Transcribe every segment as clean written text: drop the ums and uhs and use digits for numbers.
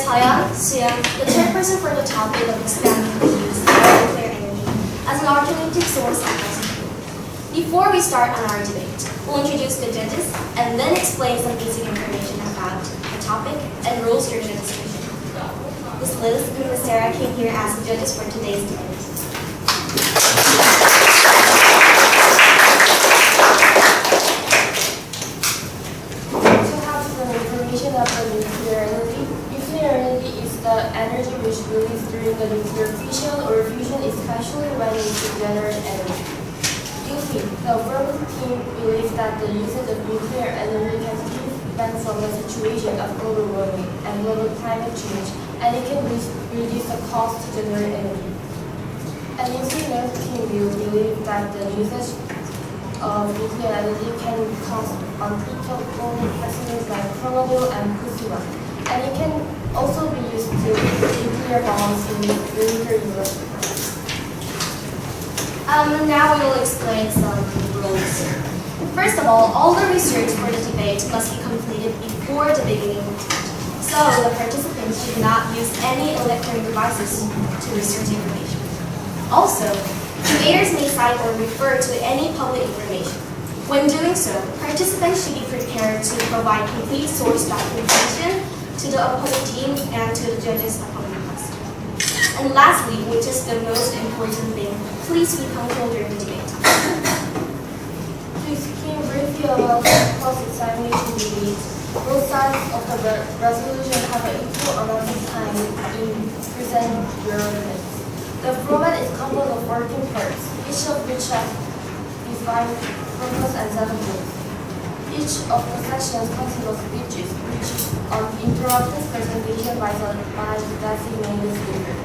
Taeyeon, Suyeon, the chairperson for the topic of expanding the use of nuclear energy as an alternative source of fossil fuel. Before we start on our debate, we'll introduce the judges and then explain some basic information about the topic and rules during the discussion. Ms. Liz and Ms. Sarah came here as the judges for today's debate. Of the nuclear energy. Nuclear energy is the energy which released during the nuclear fission or fusion, especially when it generates energy. UP, the affirmative team believes that the usage of nuclear energy can prevent from the situation of global warming and global climate change, and it can reduce the cost to generate energy. And nuclear team will believe that the usage of nuclear energy can cause untreatable accidents like Chernobyl and Fukushima, and it can also be used to build nuclear bombs in nuclear Europe. Now we will explain some rules. First of all the research for the debate must be completed before the beginning of the debate. So the participants should not use any electronic devices to research information. Also, debaters may cite or refer to any public information. When doing so, participants should be prepared to provide complete source documentation to the opposing team and to the judges upon request. And lastly, which is the most important thing, please be punctual during the debate. To explain briefly about the cross-examination debate, both sides of the resolution have an equal amount of time in present your evidence. The format is composed of 14 parts, each of which has defined purpose and 7 rules. Each of the sections consists of speeches, which is uninterrupted presentation by the designated speaker.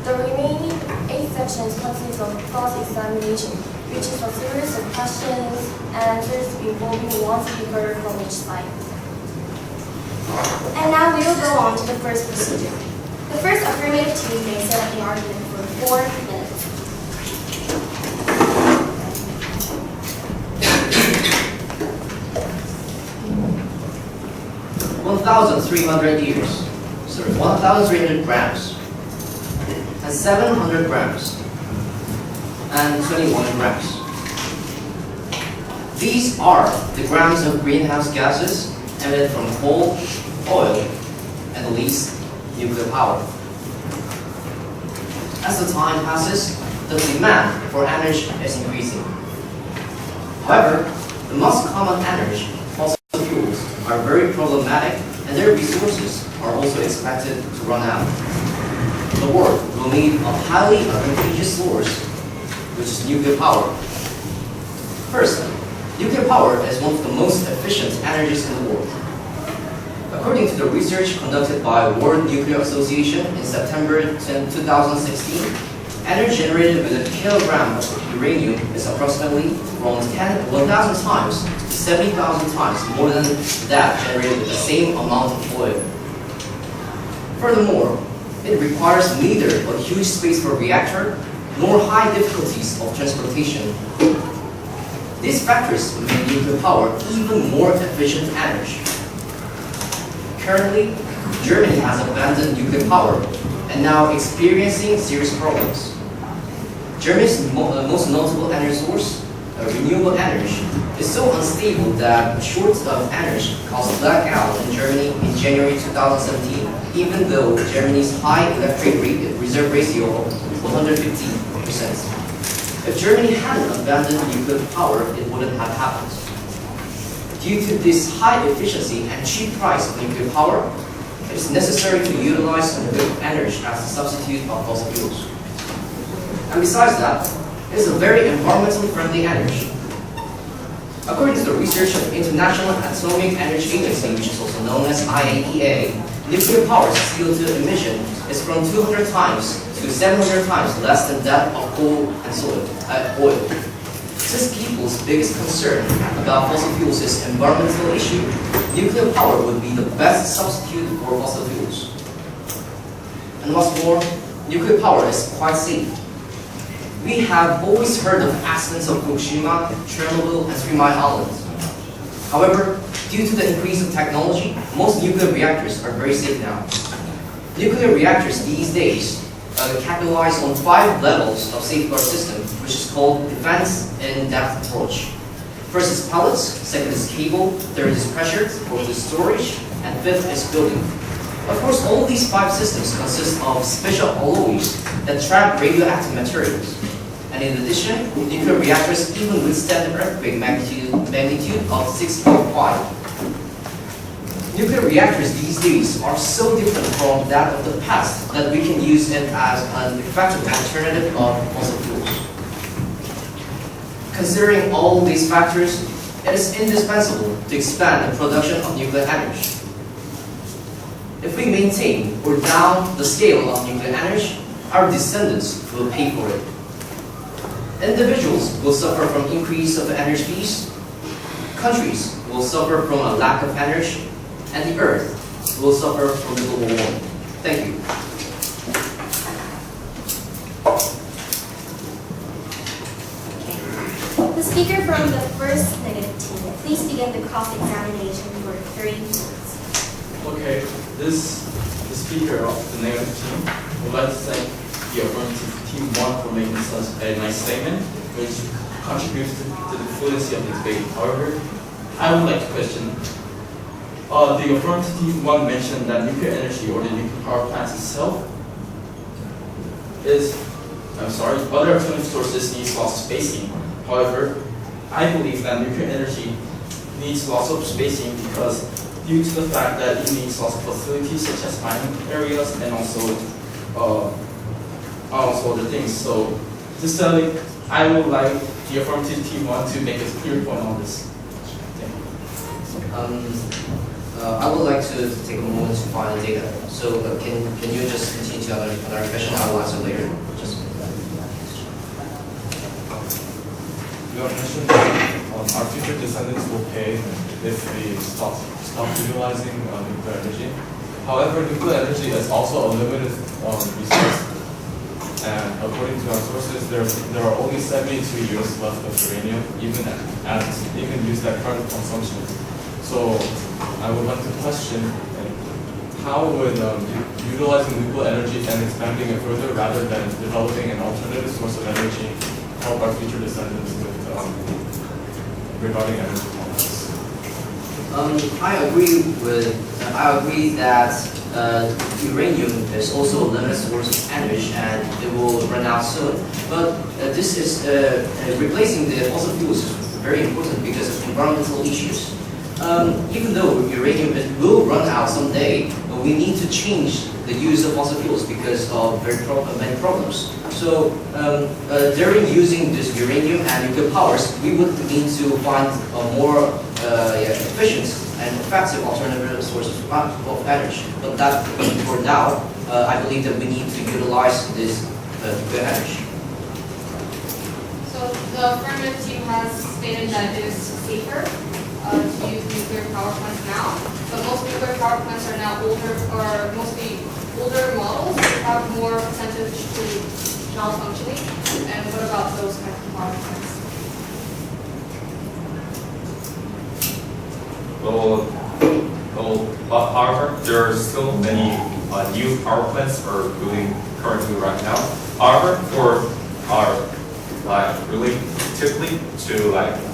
The remaining 8 sections consist of cross-examination, which is a series of questions and answers involving one speaker from each side. And now we will go on to the first procedure. The first affirmative team may set up the argument for 4 minutes. years. Sorry, 1,300 grams. And 700 grams. And 21 grams. These are the grams of greenhouse gases emitted from coal, oil, and least nuclear power. As the time passes, the demand for energy is increasing. However, the most common energy, fossil fuels, are very problematic and their resources are also expected to run out. The world will need a highly advantageous source, which is nuclear power. First, nuclear power is one of the most efficient energies in the world. According to the research conducted by World Nuclear Association in September 2016, energy generated with a kilogram of uranium is approximately from 1,000 times to 70,000 times more than that generated with the same amount of oil. Furthermore, it requires neither a huge space for a reactor nor high difficulties of transportation. These factors make nuclear power even more efficient energy. Currently, Germany has abandoned nuclear power and now experiencing serious problems. Germany's most notable energy source, renewable energy, is so unstable that shortage of energy caused a blackout in Germany in January 2017, even though Germany's high electric reserve ratio of 150%. If Germany hadn't abandoned nuclear power, it wouldn't have happened. Due to this high efficiency and cheap price of nuclear power, it is necessary to utilize nuclear energy as a substitute of fossil fuels. And besides that, it is a very environmentally friendly energy. According to the research of the International Atomic Energy Agency, which is also known as IAEA, nuclear power's CO2 emission is from 200 times to 700 times less than that of coal and oil. Since people's biggest concern about fossil fuels is environmental issue, nuclear power would be the best substitute for fossil fuels. And what's more, nuclear power is quite safe. We have always heard of accidents of Fukushima, Chernobyl, and 3 Mile Island. However, due to the increase of technology, most nuclear reactors are very safe now. Nuclear reactors these days capitalize on 5 levels of safeguard system, which is called defense in-depth approach. First is pellets, second is cable, third is pressure, fourth is storage, and fifth is building. Of course, all these 5 systems consist of special alloys that trap radioactive materials. And in addition, nuclear reactors even withstand an earthquake magnitude of 6.5. Nuclear reactors these days are so different from that of the past that we can use it as an effective alternative of fossil fuels. Considering all these factors, it is indispensable to expand the production of nuclear energy. If we maintain or down the scale of nuclear energy, our descendants will pay for it. Individuals will suffer from increase of energy fees, countries will suffer from a lack of energy, and the earth will suffer from global warming. Thank you. The speaker from the first negative team, please begin the cross-examination for 3 minutes. Okay, the speaker of the negative team would like to thank the affirmative team 1 for making such a nice statement, which contributes to the fluency of the debate. However, I would like to question. The affirmative team 1 mentioned that nuclear energy or the nuclear power plants itself other alternative sources need lots of spacing. However, I believe that nuclear energy needs lots of spacing because due to the fact that it needs lots of facilities such as mining areas and also other things. So, I would like the affirmative team 1 to make a clear point on this. I would like to take a moment to find the data. So can you just continue to another question? I will answer later. You have mentioned that our future descendants will pay if we stop utilizing nuclear energy. However, nuclear energy is also a limited resource. And according to our sources, there are only 72 years left of uranium, even used at current consumption. So I would like to question how would utilizing nuclear energy and expanding it further rather than developing an alternative source of energy help our future descendants with regarding energy policies? I agree that uranium is also a limited source of energy and it will run out soon. But this is replacing the fossil fuels is very important because of environmental issues. Even though uranium will run out someday, we need to change the use of fossil fuels because of many problems. So during using this uranium and nuclear powers, we would need to find a more efficient and effective alternative sources of energy. But that for now, I believe that we need to utilize this nuclear energy. So the affirmative team has stated that it is safer to use nuclear power plants now, but most nuclear power plants are now mostly older models that have more percentage to malfunctioning. And what about those kinds of power plants? However, there are still many new power plants are building currently right now. However, for relatively to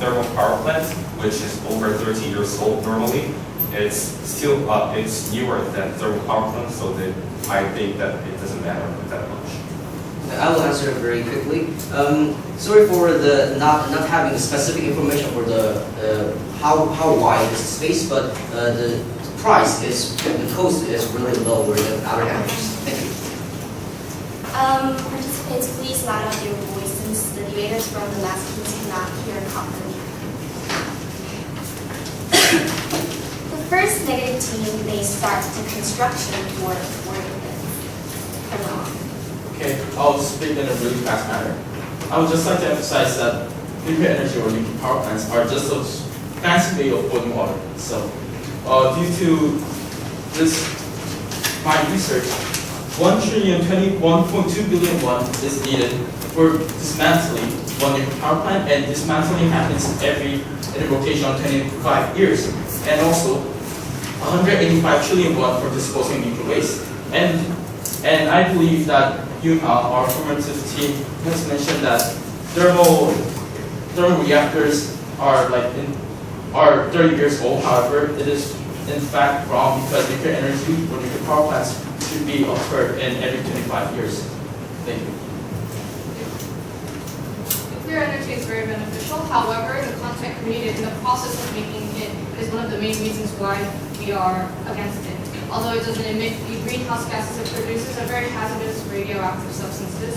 thermal power plants, which is over 30 years old normally, it's still it's newer than thermal power plants, so that I think that it doesn't matter that much. I will answer very quickly. Sorry for the not having specific information for the how wide is the space, but the cost is really lower than other energies. Thank you. Participants, please line up your voice since the debaters from the last teams cannot hear properly. The first negative team may start the construction for 4 minutes. Okay, I'll speak in a really fast manner. I would just like to emphasize that nuclear energy or nuclear power plants are just a fancy way of boiling water. So, due to this, my research, 1,021.2 billion won is needed for dismantling one nuclear power plant, and dismantling happens in a rotation of 25 years. And also, 185 trillion won for disposing nuclear waste. And I believe that our formative team has mentioned that thermal reactors are 30 years old. However, it is in fact wrong because nuclear energy or nuclear power plants should be occurred in every 25 years. Thank you. Nuclear energy is very beneficial. However, the content created in the process of making it is one of the main reasons why we are against it. Although it doesn't emit the greenhouse gases, it produces a very hazardous radioactive substances.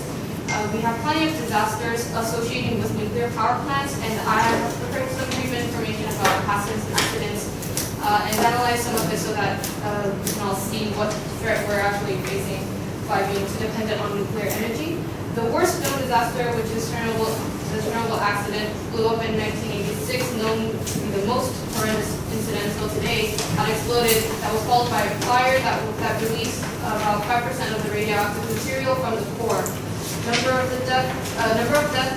We have plenty of disasters associating with nuclear power plants, and I have prepared some brief information about past accidents and analyzed some of it so that we can all see what threat we're actually facing by being too dependent on nuclear energy. The worst known disaster, which is the Chernobyl accident, blew up in 1986, known to be the most horrendous incident until today, that exploded, that was followed by a fire that released about 5% of the radioactive material from the core. Number of death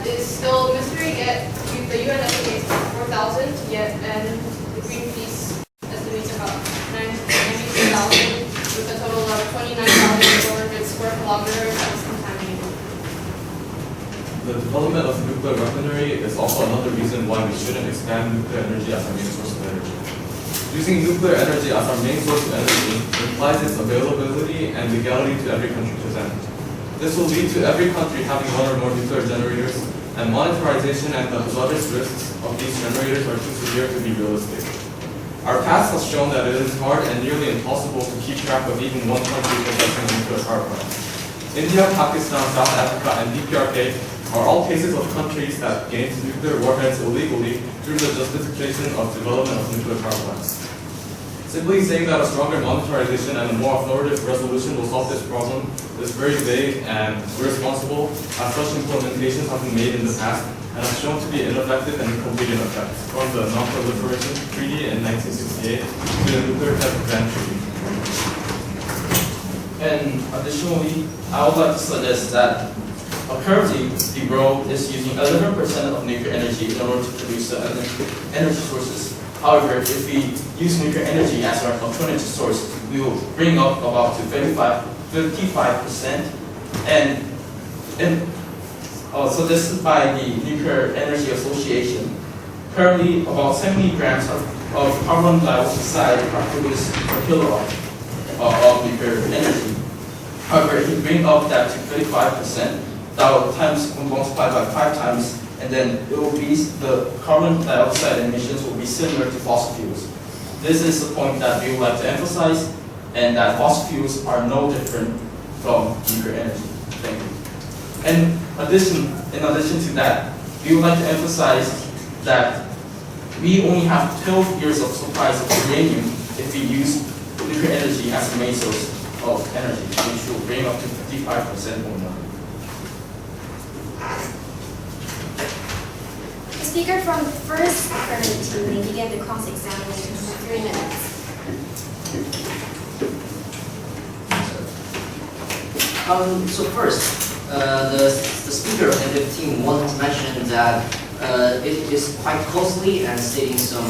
is still a mystery, yet the UN estimates 4,000, yet and the Greenpeace estimates about 92,000, with a total of 29,400 square kilometers that was contaminated. The development of nuclear weaponry is also another reason why we shouldn't expand nuclear energy as our main source of energy. Using nuclear energy as our main source of energy implies its availability and legality to every country present. This will lead to every country having one or more nuclear generators, and monetarization and the hazardous risks of these generators are too severe to be realistic. Our past has shown that it is hard and nearly impossible to keep track of even one country possessing a nuclear power plant. India, Pakistan, South Africa, and DPRK are all cases of countries that gained nuclear warheads illegally through the justification of development of nuclear power plants. Simply saying that a stronger monetarization and a more authoritative resolution will solve this problem is very vague and irresponsible, as such implementations have been made in the past and have shown to be ineffective and incomplete in effect, from the Non-Proliferation Treaty in 1968 to the Nuclear Test Ban Treaty. And additionally, I would like to suggest that currently the world is using 11% of nuclear energy in order to produce energy sources. However, if we use nuclear energy as our alternative source, we will bring up about to 55%. And so this is by the Nuclear Energy Association. Currently, about 70 grams of carbon dioxide are produced per kilowatt of nuclear energy. However, if we bring up that to 35%, that will multiply by 5 times, and then it will be the carbon dioxide emissions will be similar to fossil fuels. This is the point that we would like to emphasize, and that fossil fuels are no different from nuclear energy. Thank you. And in addition to that, we would like to emphasize that we only have 12 years of supplies of uranium if we use nuclear energy as a main source of energy, which will bring up to 55% or more. The speaker from the first affirmative team may begin the cross-examination for 3 minutes. So first, the speaker of the team once mentioned that it is quite costly and stating some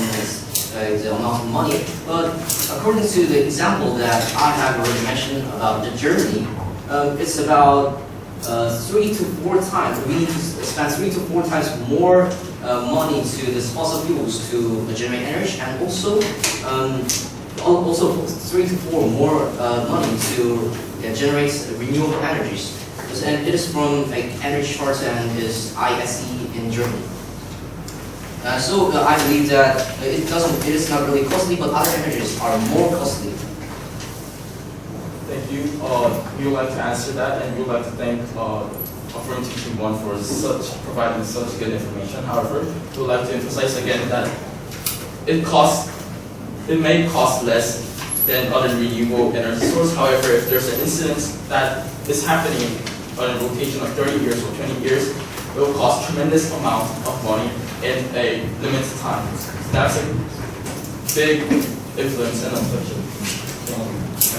the amount of money. But according to the example that I have already mentioned about Germany, it's about 3 to 4 times. We need to spend 3 to 4 times more money to this fossil fuels to generate energy, and also 3 to 4 more money to generate renewable energies. And it is from Energy Chart and is ISE in Germany. So I believe that it is not really costly, but other energies are more costly. Thank you. We would like to answer that, and we would like to thank Affirmative Team 1 for providing such good information. However, we would like to emphasize again that it may cost less than other renewable energy sources. However, if there's an incident that is happening on a rotation of 30 years or 20 years, it will cost tremendous amount of money in a limited time. That's a big influence and inflection.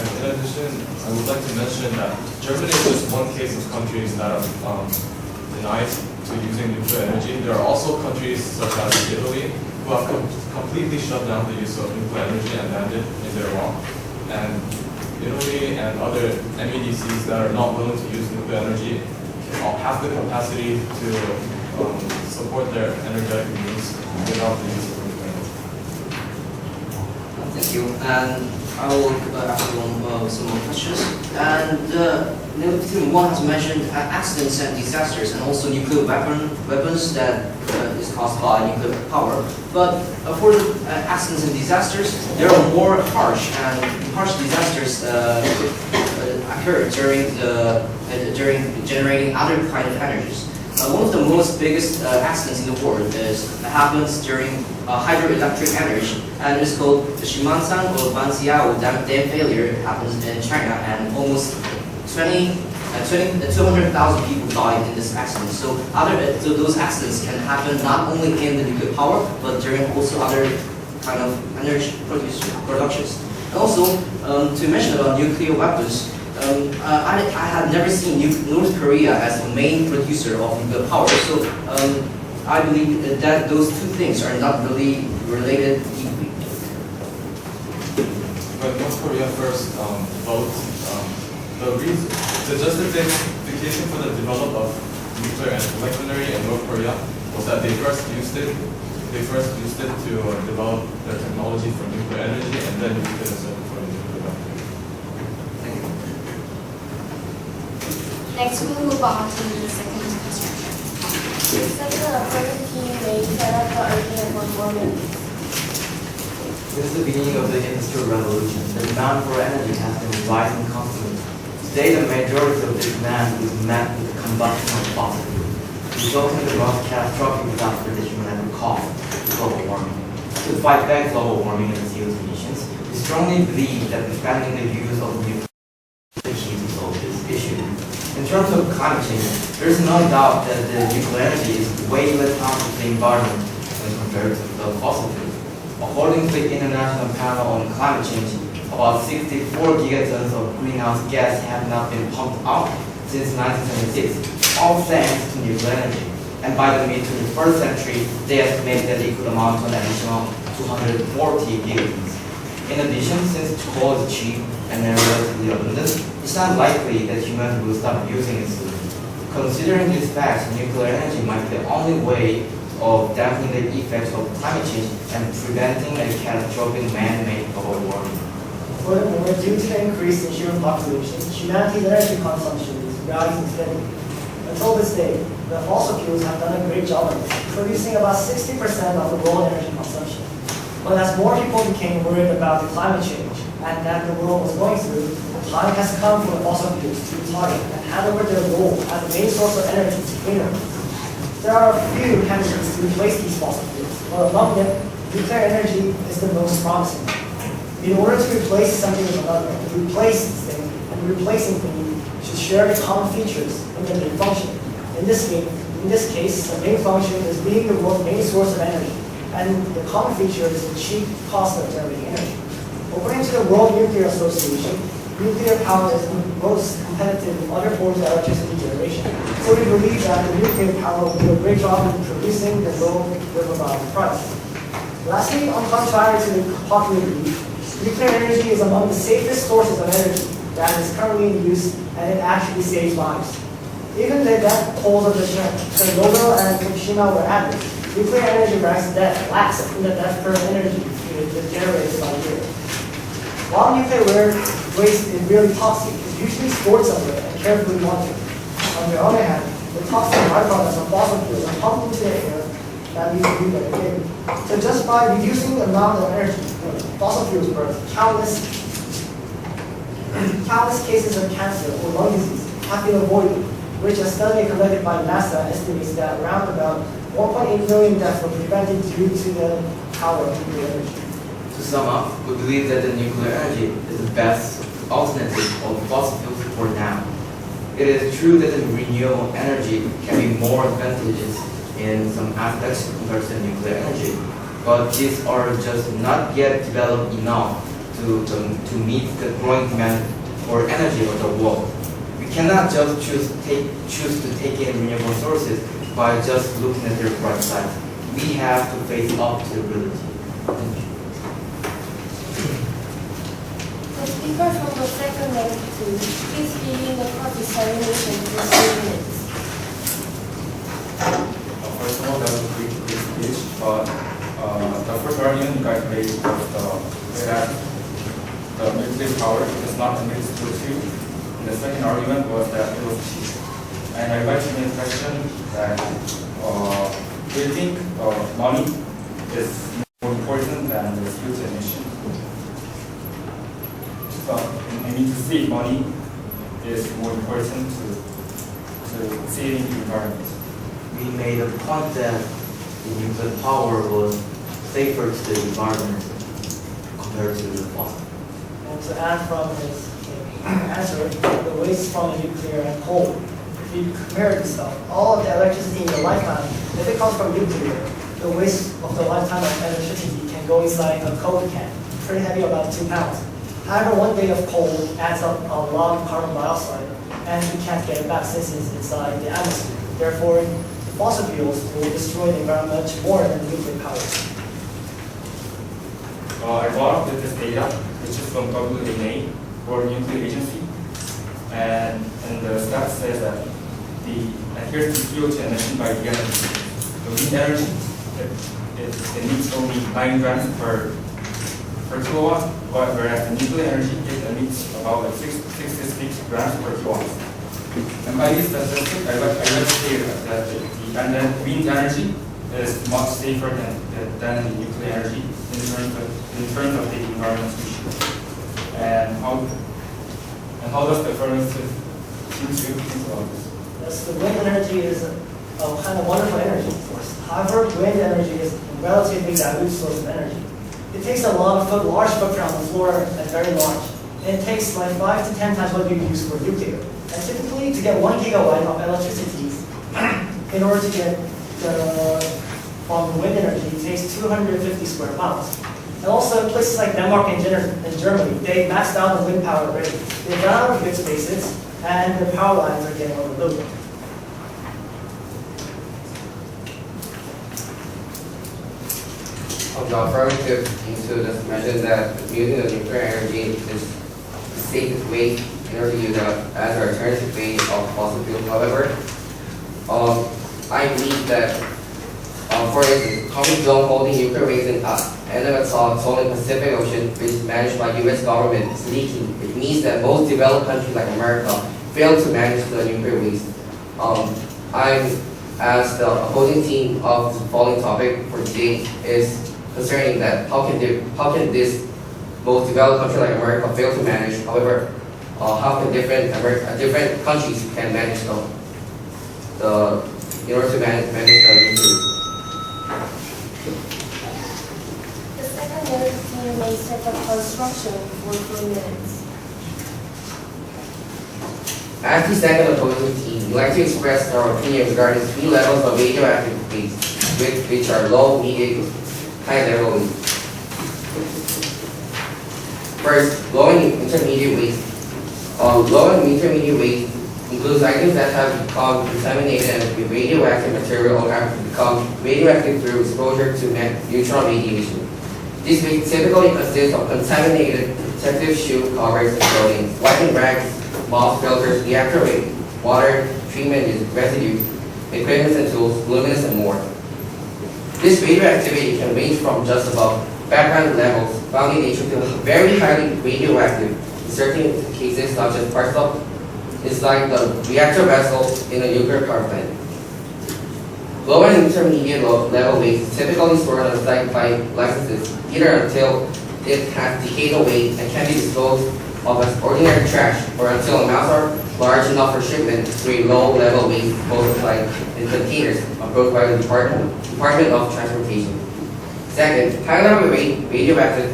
And in addition, I would like to mention that Germany is just one case of countries that are denied to using nuclear energy. There are also countries such as Italy who have completely shut down the use of nuclear energy and banned it in their law. And Italy and other MEDCs that are not willing to use nuclear energy have the capacity to support their energetic needs without the use of nuclear energy. Thank you. And I will ask you some more questions. And team 1 has mentioned accidents and disasters, and also nuclear weapons that is caused by nuclear power. But for the accidents and disasters, there are more harsh disasters occur during generating other kind of energies. One of the most biggest accidents in the world happens during hydroelectric energy, and it's called the Shimanshan or Banxiao dam failure. It happens in China, and almost 200,000 people died in this accident. So those accidents can happen not only in the nuclear power, but during also other kind of energy productions. And also, to mention about nuclear weapons, I have never seen North Korea as the main producer of nuclear power, so I believe that those two things are not really related deeply. When North Korea first developed, the justification for the development of nuclear weaponry in North Korea was that they first used it to develop their technology for nuclear energy, and then used it as a for nuclear weapons. Next, we'll move on to the second question. Second, opposing team may set up the argument for 4 minutes. Since the beginning of the Industrial Revolution, the demand for energy has been rising constantly. Today, the majority of this demand is met with the combustion of fossil fuels, resulting in the most catastrophic disaster that humanity caused, global warming. To fight back global warming and CO2 emissions, we strongly believe that expanding the use of nuclear energy to solve this issue. In terms of climate change, there is no doubt that the nuclear energy is way less harmful to the environment when compared to the fossil fuels. According to the International Panel on Climate Change, about 64 gigatons of greenhouse gas have not been pumped out since 1976, all thanks to nuclear energy. And by the mid-21st century, they estimate that it could amount to an additional 240 gigatons. In addition, since coal is cheap and relatively abundant, it's not likely that humanity will stop using it soon. Considering these facts, nuclear energy might be the only way of dampening the effects of climate change and preventing a catastrophic man-made global warming. Furthermore, due to the increase in human population, humanity's energy consumption is rising steadily. Until this day, the fossil fuels have done a great job of producing about 60% of the world energy consumption. But as more people became worried about the climate change and that the world was going through, the time has come for the fossil fuels to retire and hand over their role as the main source of energy to cleaner. There are a few candidates to replace these fossil fuels, but among them, nuclear energy is the most promising. In order to replace something with another, replacing thing should share the common features in the main function. In this case, the main function is being the world's main source of energy, and the common feature is the cheap cost of generating energy. According to the World Nuclear Association, nuclear power is the most competitive in other forms of electricity generation. So we believe that the nuclear power will do a great job in producing the low livable price. Lastly, on contrary to the popular belief, nuclear energy is among the safest sources of energy that is currently in use, and it actually saves lives. Even the death tolls of the Chernobyl and Fukushima were added. Nuclear energy ranks last in the death per energy generated by year. While nuclear waste is really toxic, it's usually stored somewhere and carefully monitored. On the other hand, the toxic byproducts of fossil fuels are pumped into the air that leads to nuclear activity. So just by reducing the amount of energy fossil fuels burn, countless cases of cancer or lung disease have been avoided, which a study conducted by NASA estimates that around about 1.8 million deaths were prevented due to the power of nuclear energy. To sum up, we believe that the nuclear energy is the best alternative of fossil fuels for now. It is true that the renewable energy can be more advantageous in some aspects compared to nuclear energy, but these are just not yet developed enough to meet the growing demand for energy of the world. We cannot just choose to take in renewable sources by just looking at their bright side. We have to face up to the reality. Thank you. Speaker from the second negative, please begin the part examination for 3 minutes. First of all, that was a great speech, but the first argument you guys made was that the nuclear power is not admissible to. And the second argument was that it was cheap. And I'd like to make a question that do you think money is more important than the CO2 emission? So, I mean, to save money is more important to saving the environment. We made a point that the nuclear power was safer to the environment compared to the fossil. And to add from his answer, the waste from the nuclear and coal, if you compare this stuff, all of the electricity in your lifetime, if it comes from nuclear, the waste of the lifetime of electricity can go inside a Coke can, pretty heavy, about 2 pounds. However, 1 day of coal adds up a lot of carbon dioxide, and we can't get it back since it's inside the atmosphere. Therefore, fossil fuels will destroy the environment much more than nuclear power. I brought up with this data, which is from WNA, World Nuclear Agency, and the stats says that the adherence to CO2 emission by the wind energy, it needs only 9 grams per kilowatt, whereas the nuclear energy it emits about like 66 grams per kilowatt. And by this statistic, I like to say that the wind energy is much safer than the nuclear energy in terms of the environmental issue. And how does the furnace think about this? Yes, the wind energy is a kind of wonderful energy source. However, wind energy is a relatively dilute source of energy. It takes a large footprint on the floor and very large. And it takes like 5 to 10 times what you use for nuclear. And typically, to get 1 gigawatt of electricity, in order to get from wind energy, it takes 250 square miles. And also, places like Denmark and Germany, they maxed out the wind power already. They've run out of grid spaces, and the power lines are getting overloaded. The affirmative into just mentioned that using the nuclear energy is the safest way in order to use it as an alternative way of fossil fuels. However, I believe that, for instance, conflict zone holding nuclear waste in Andaman in Pacific Ocean, which is managed by U.S. government, is leaking. It means that most developed countries like America fail to manage the nuclear waste. I'm as the opposing team of the following topic for today is concerning that how can this most developed country like America fail to manage? However, how can different countries can manage in order to manage the nuclear? The second negative team may set up construction for 3 minutes. As the second opposing team, we'd like to express our opinion regarding 3 levels of radioactive waste, which are low, medium, high level waste. First, low and intermediate waste. Low and intermediate waste includes items that have become contaminated with radioactive material or have become radioactive through exposure to neutron radiation. This waste typically consists of contaminated protective shoe covers and clothing, wiping rags, moth filters, reactor water, treatment residues, equipment and tools, luminance, and more. This radioactivity can range from just above background levels found in nature to very highly radioactive in certain cases, such as parts of it's like the reactor vessel in a nuclear power plant. Low and intermediate level waste is typically stored on site by licenses, either until it has decayed away and can be disposed of as ordinary trash, or until amounts are large enough for shipment to a low-level waste disposal site in containers approved by the Department of Transportation. Second, high-level radioactive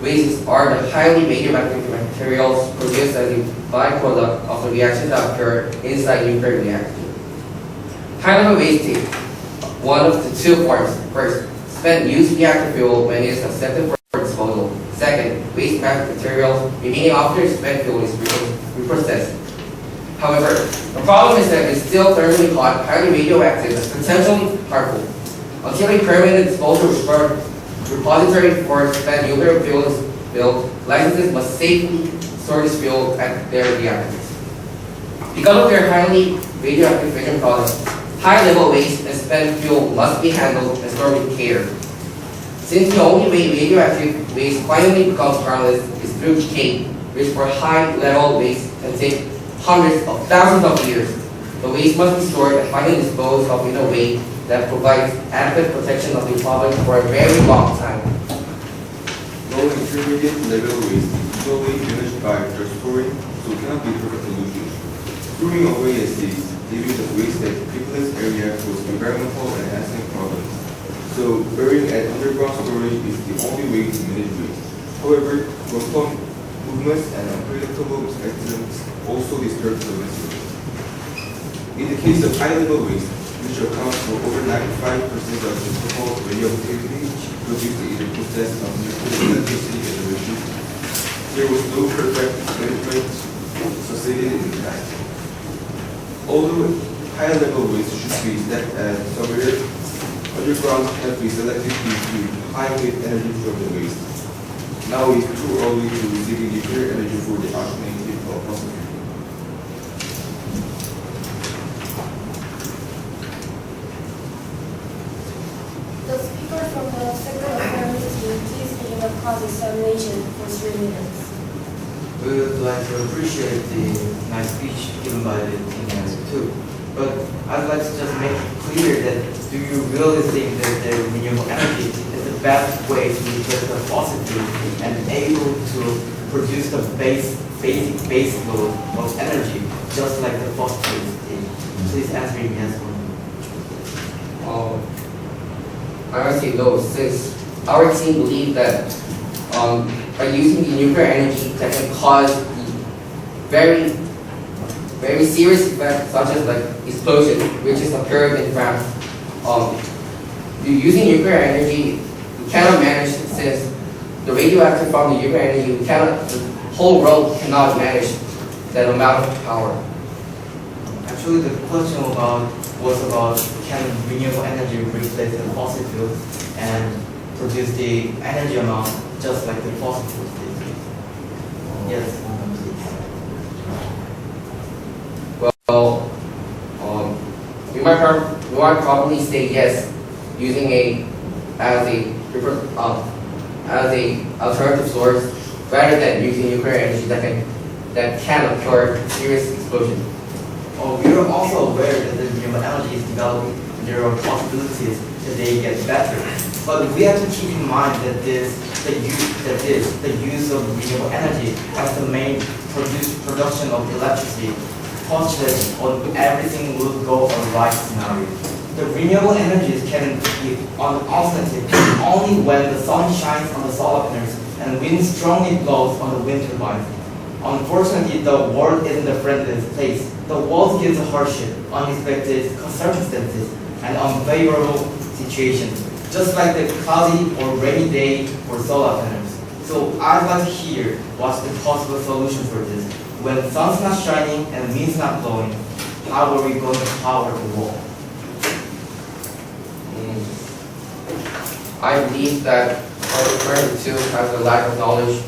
wastes are the highly radioactive materials produced as a byproduct of the reactions that occur inside nuclear reactors. High-level waste takes one of the 2 forms. First, spent used reactor fuel when it is accepted for disposal. Second, waste materials remaining after spent fuel is reprocessed. However, the problem is that it's still thermally hot, highly radioactive, and potentially harmful. Until a permanent disposal repository for spent nuclear fuel built, licenses must safely store this fuel at their reactors. Because of their highly radioactive fission products, high-level waste and spent fuel must be handled and stored with care. Since the only way radioactive waste finally becomes harmless is through decay, which for high-level waste can take hundreds of thousands of years, the waste must be stored and finally disposed of in a way that provides adequate protection of the public for a very long time. Low intermediate level waste is usually managed by just storing, so cannot be perfectly used. Throwing away essays, leaving the waste at pickless area cause environmental and arsenic problems. So burying at underground storage is the only way to manage waste. However, rostrum movements and unpredictable accidents also disturb the residents. In the case of high-level waste, which accounts for over 95% of the total radioactivity produced in the process of nuclear electricity generation, there was no perfect management succeeded in the past. Although high-level waste should be stacked and somewhere, underground can be selected due to high-weight energy from the waste. Now it's too early to receive nuclear energy for the alternative process. The speaker from the second affirmative team, please begin the cross-examination for 3 minutes. We would like to appreciate the nice speech given by the team member too. But I'd like to just make it clear that do you really think that the renewable energy is the best way to replace the fossil fuel and able to produce the basic base load of energy just like the fossil fuels did? Please answer in yes or no. I would say no, since our team believes that by using the nuclear energy that can cause very serious effects such as like explosion, which is occurred in France. Using nuclear energy, we cannot manage since the radioactive from the nuclear energy, the whole world cannot manage that amount of power. Actually, the question was about can renewable energy replace the fossil fuels and produce the energy amount just like the fossil fuels did? Yes. Well, we might probably say yes, using as a alternative source rather than using nuclear energy that can occur serious explosion. We are also aware that the renewable energy is developing. There are possibilities that they get better, but we have to keep in mind that the use of renewable energy as the main production of electricity postulates on everything will go alright scenario. The renewable energies can be an alternative only when the sun shines on the solar panels and wind strongly blows on the wind turbines. Unfortunately, the world isn't the friendliest place. The world gives hardship, unexpected circumstances, and unfavorable situations, just like the cloudy or rainy day for solar panels. So I'd like to hear what's the possible solution for this. When the sun's not shining and wind's not blowing, how are we going to power the world? I believe that our current two has a lack of knowledge.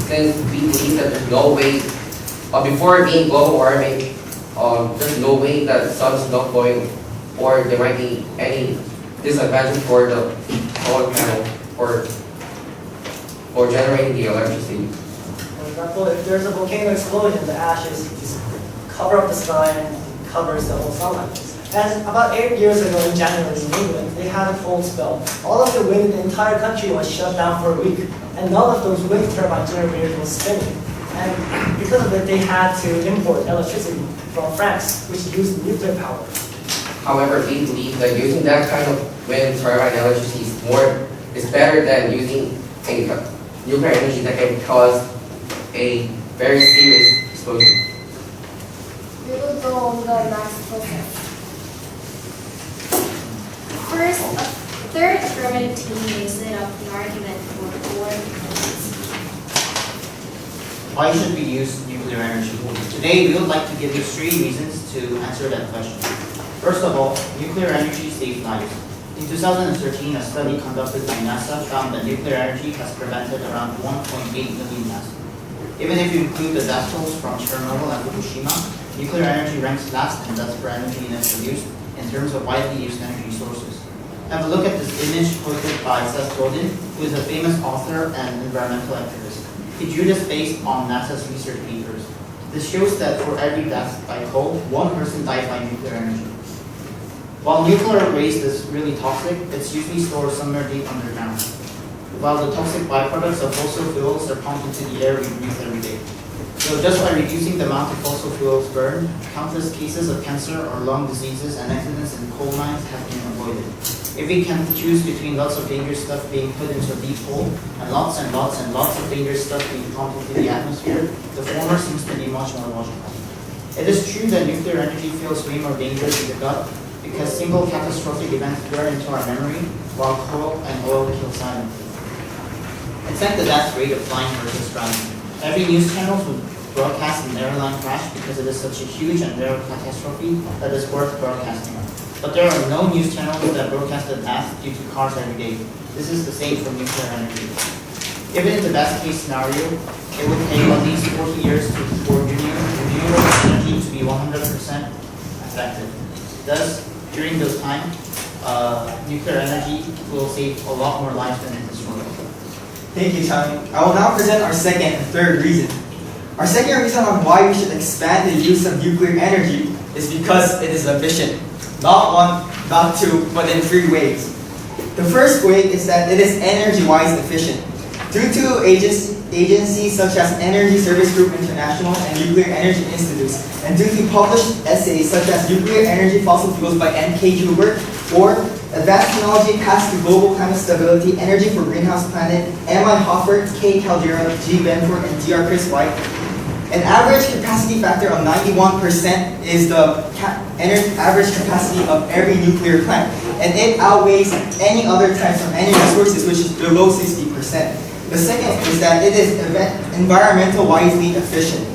Since we believe that there's no way, before being global warming, there's no way that the sun is not going, or there might be any disadvantage for the solar panel for generating the electricity. For example, if there's a volcano explosion, the ashes just cover up the sky and covers the whole sunlight. And about 8 years ago in January in England, they had a cold spell. All of the wind in the entire country was shut down for a week, and none of those wind turbine generators was spinning. And because of it, they had to import electricity from France, which used nuclear power. However, we believe that using that kind of wind turbine electricity is better than using a nuclear energy that can cause a very serious explosion. We will go on the next process. First, a third affirmative team may set up the argument for 4 minutes. Why should we use nuclear energy? Today, we would like to give you 3 reasons to answer that question. First of all, nuclear energy saves lives. In 2013, a study conducted by NASA found that nuclear energy has prevented around 1.8 million deaths. Even if you include the death tolls from Chernobyl and Fukushima, nuclear energy ranks last in deaths per energy units produced in terms of widely used energy sources. Have a look at this image posted by Seth Godin, who is a famous author and environmental activist. He drew this based on NASA's research papers. This shows that for every death by coal, one person dies by nuclear energy. While nuclear waste is really toxic, it's usually stored somewhere deep underground, while the toxic byproducts of fossil fuels are pumped into the air we breathe every day. So just by reducing the amount of fossil fuels burned, countless cases of cancer or lung diseases and accidents in coal mines have been avoided. If we can choose between lots of dangerous stuff being put into a deep hole and lots and lots and lots of dangerous stuff being pumped into the atmosphere, the former seems to be much more logical. It is true that nuclear energy feels way more dangerous in the gut because single catastrophic events blur into our memory, while coal and oil kill silently. It's like the death rate of flying versus driving. Every news channel would broadcast an airline crash because it is such a huge and rare catastrophe that is worth broadcasting. But there are no news channels that broadcast a death due to cars every day. This is the same for nuclear energy. Even in the best case scenario, it would take at least 40 years for renewable energy to be 100% effective. Thus, during those times, nuclear energy will save a lot more lives than it destroys. Thank you, Tommy. I will now present our second and third reason. Our second reason on why we should expand the use of nuclear energy is because it is efficient. Not one, not two, but in three ways. The first way is that it is energy-wise efficient. Due to agencies such as Energy Service Group International and Nuclear Energy Institutes, and due to published essays such as Nuclear Energy Fossil Fuels by M.K. Huber, or Advanced Technology Paths to Global Climate Stability, Energy for Greenhouse Planet, M.I. Hoffert, K. Calderon, G. Benford, and Dr. Chris White, an average capacity factor of 91% is the average capacity of every nuclear plant, and it outweighs any other types of energy sources, which is below 60%. The second is that it is environmental wisely efficient.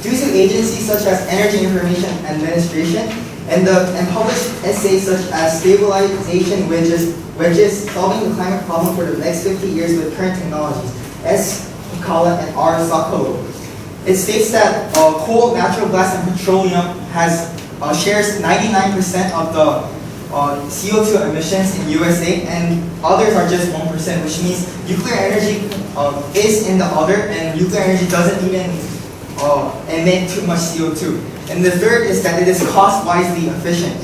Due to agencies such as Energy Information Administration and published essays such as Stabilization Wedges Solving the Climate Problem for the Next 50 Years with Current Technologies, S. Picala and R. Sokolow. It states that coal, natural gas, and petroleum shares 99% of the CO2 emissions in USA, and others are just 1%, which means nuclear energy is in the other, and nuclear energy doesn't even emit too much CO2. And the third is that it is cost-wisely efficient.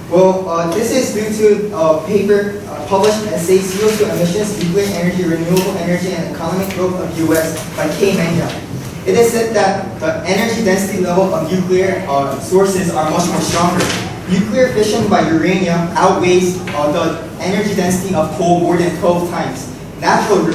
Well, this is due to a paper published essay, CO2 Emissions, Nuclear Energy, Renewable Energy, and Economic Growth of U.S. by K. Menya. It is said that the energy density level of nuclear sources are much more stronger. Nuclear fission by uranium outweighs the energy density of coal more than 12 times. Natural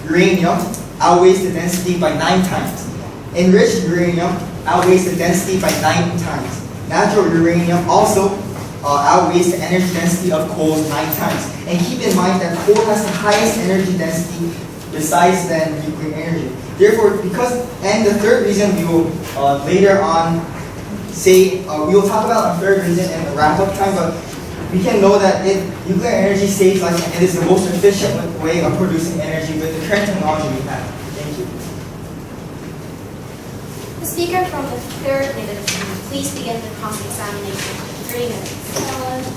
uranium outweighs the density by 9 times. Enriched uranium outweighs the density by 9 times. Natural uranium also outweighs the energy density of coal 9 times. And keep in mind that coal has the highest energy density besides than nuclear energy. Therefore, and the third reason we will later on say, we will talk about our third reason in the wrap-up time, but we can know that nuclear energy saves lives and it is the most efficient way of producing energy with the current technology we have. Thank you. The speaker from the third negative team, please begin the cross-examination. 3 minutes.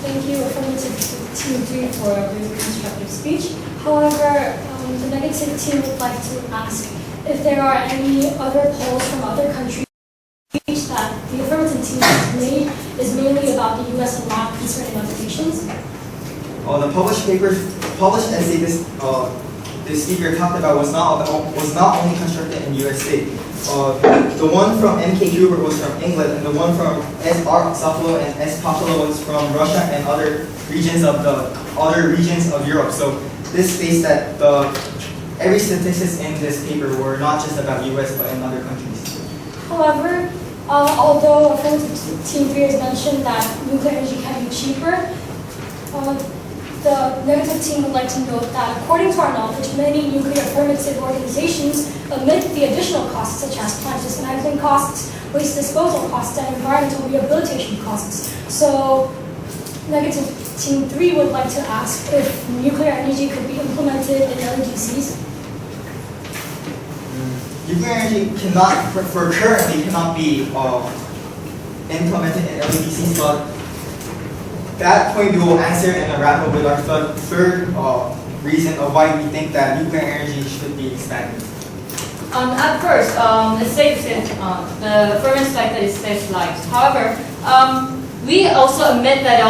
Thank you, affirmative team 3 for a very constructive speech. However, the negative team would like to ask if there are any other polls from other countries that the affirmative team has made is mainly about the U.S. and not concerning other nations. The published essay this speaker talked about was not only constructed in USA. The one from M.K. Huber was from England, and the one from S. R. Sokolow and S. Picala was from Russia and other regions of Europe. So this states that every statistics in this paper were not just about US but in other countries. However, although affirmative team 3 has mentioned that nuclear energy can be cheaper, the negative team would like to note that according to our knowledge, many nuclear affirmative organizations omit the additional costs such as plant dismantling costs, waste disposal costs, and environmental rehabilitation costs. So negative Team 3 would like to ask if nuclear energy could be implemented in LDCs. Nuclear energy cannot, for currently, cannot be implemented in LDCs, but that point we will answer and wrap up with our third reason of why we think that nuclear energy should be expanded. At first, it says the ferment cycle is stabilized. However, we also admit that it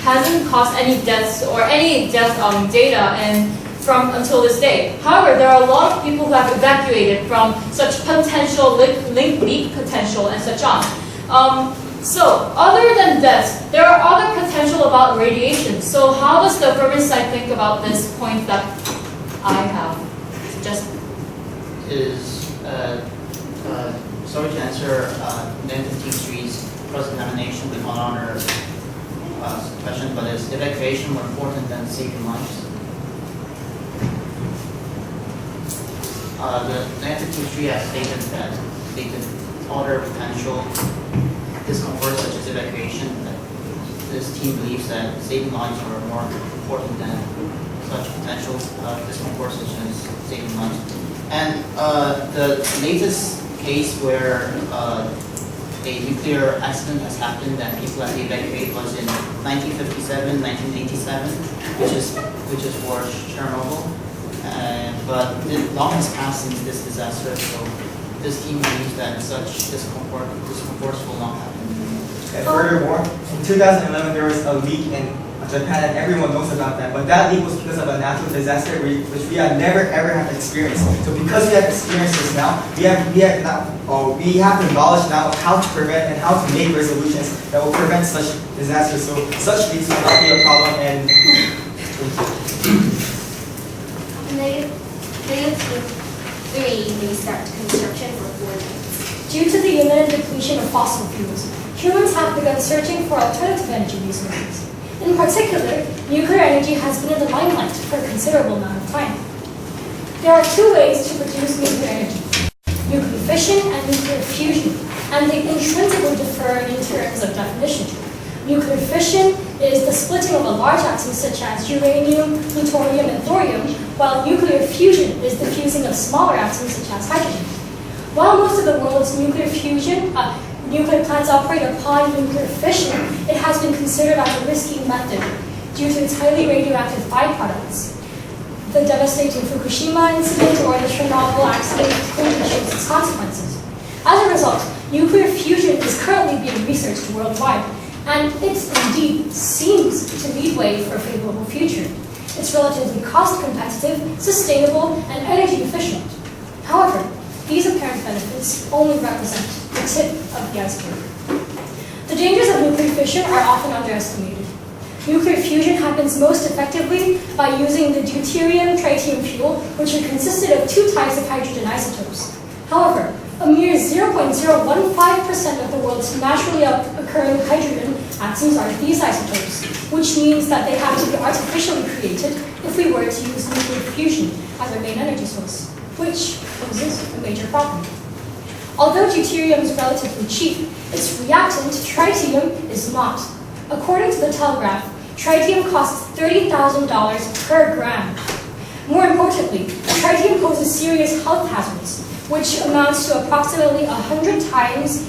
hasn't caused any deaths or any death data until this day. However, there are a lot of people who have evacuated from such potential leak potential and such on. So, other than deaths, there are other potential about radiation. So, how does the ferment site think about this point that I have suggested? Sorry to answer Nathan T3's cross-examination with honor question, but is evacuation more important than saving lives? The Nathan T3 has stated other potential discomfort such as evacuation. That this team believes that saving lives are more important than such potential discomfort such as saving lives. And the latest case where a nuclear accident has happened and people had to evacuate was in 1957, 1987, which is for Chernobyl. But long has passed since this disaster, so this team believes that such discomforts will not happen. And furthermore, in 2011 there was a leak in Japan, and everyone knows about that. But that leak was because of a natural disaster which we had never ever have experienced. So because we have experienced this now, we have the knowledge now of how to prevent and how to make resolutions that will prevent such disasters. So such leaks will not be a problem. And Negative 3 may start construction for 4 months. Due to the imminent depletion of fossil fuels, humans have begun searching for alternative energy resources. In particular, nuclear energy has been in the limelight for a considerable amount of time. There are 2 ways to produce nuclear energy: nuclear fission and nuclear fusion, and they intrinsically differ in terms of definition. Nuclear fission is the splitting of a large atom such as uranium, plutonium, and thorium, while nuclear fusion is the fusing of smaller atoms such as hydrogen. While most of the world's nuclear plants operate upon nuclear fission, it has been considered as a risky method due to its highly radioactive byproducts. The devastating Fukushima incident or the Chernobyl accident clearly shows its consequences. As a result, nuclear fusion is currently being researched worldwide, and it indeed seems to lead way for a favorable future. It's relatively cost competitive, sustainable, and energy efficient. However, these apparent benefits only represent the tip of the iceberg. The dangers of nuclear fission are often underestimated. Nuclear fusion happens most effectively by using the deuterium-tritium fuel, which are consisted of 2 types of hydrogen isotopes. However, a mere 0.015% of the world's naturally occurring hydrogen atoms are these isotopes, which means that they have to be artificially created if we were to use nuclear fusion as our main energy source, which poses a major problem. Although deuterium is relatively cheap, its reactant, tritium, is not. According to the Telegraph, tritium costs $30,000 per gram. More importantly, tritium poses serious health hazards, which amounts to approximately 100 times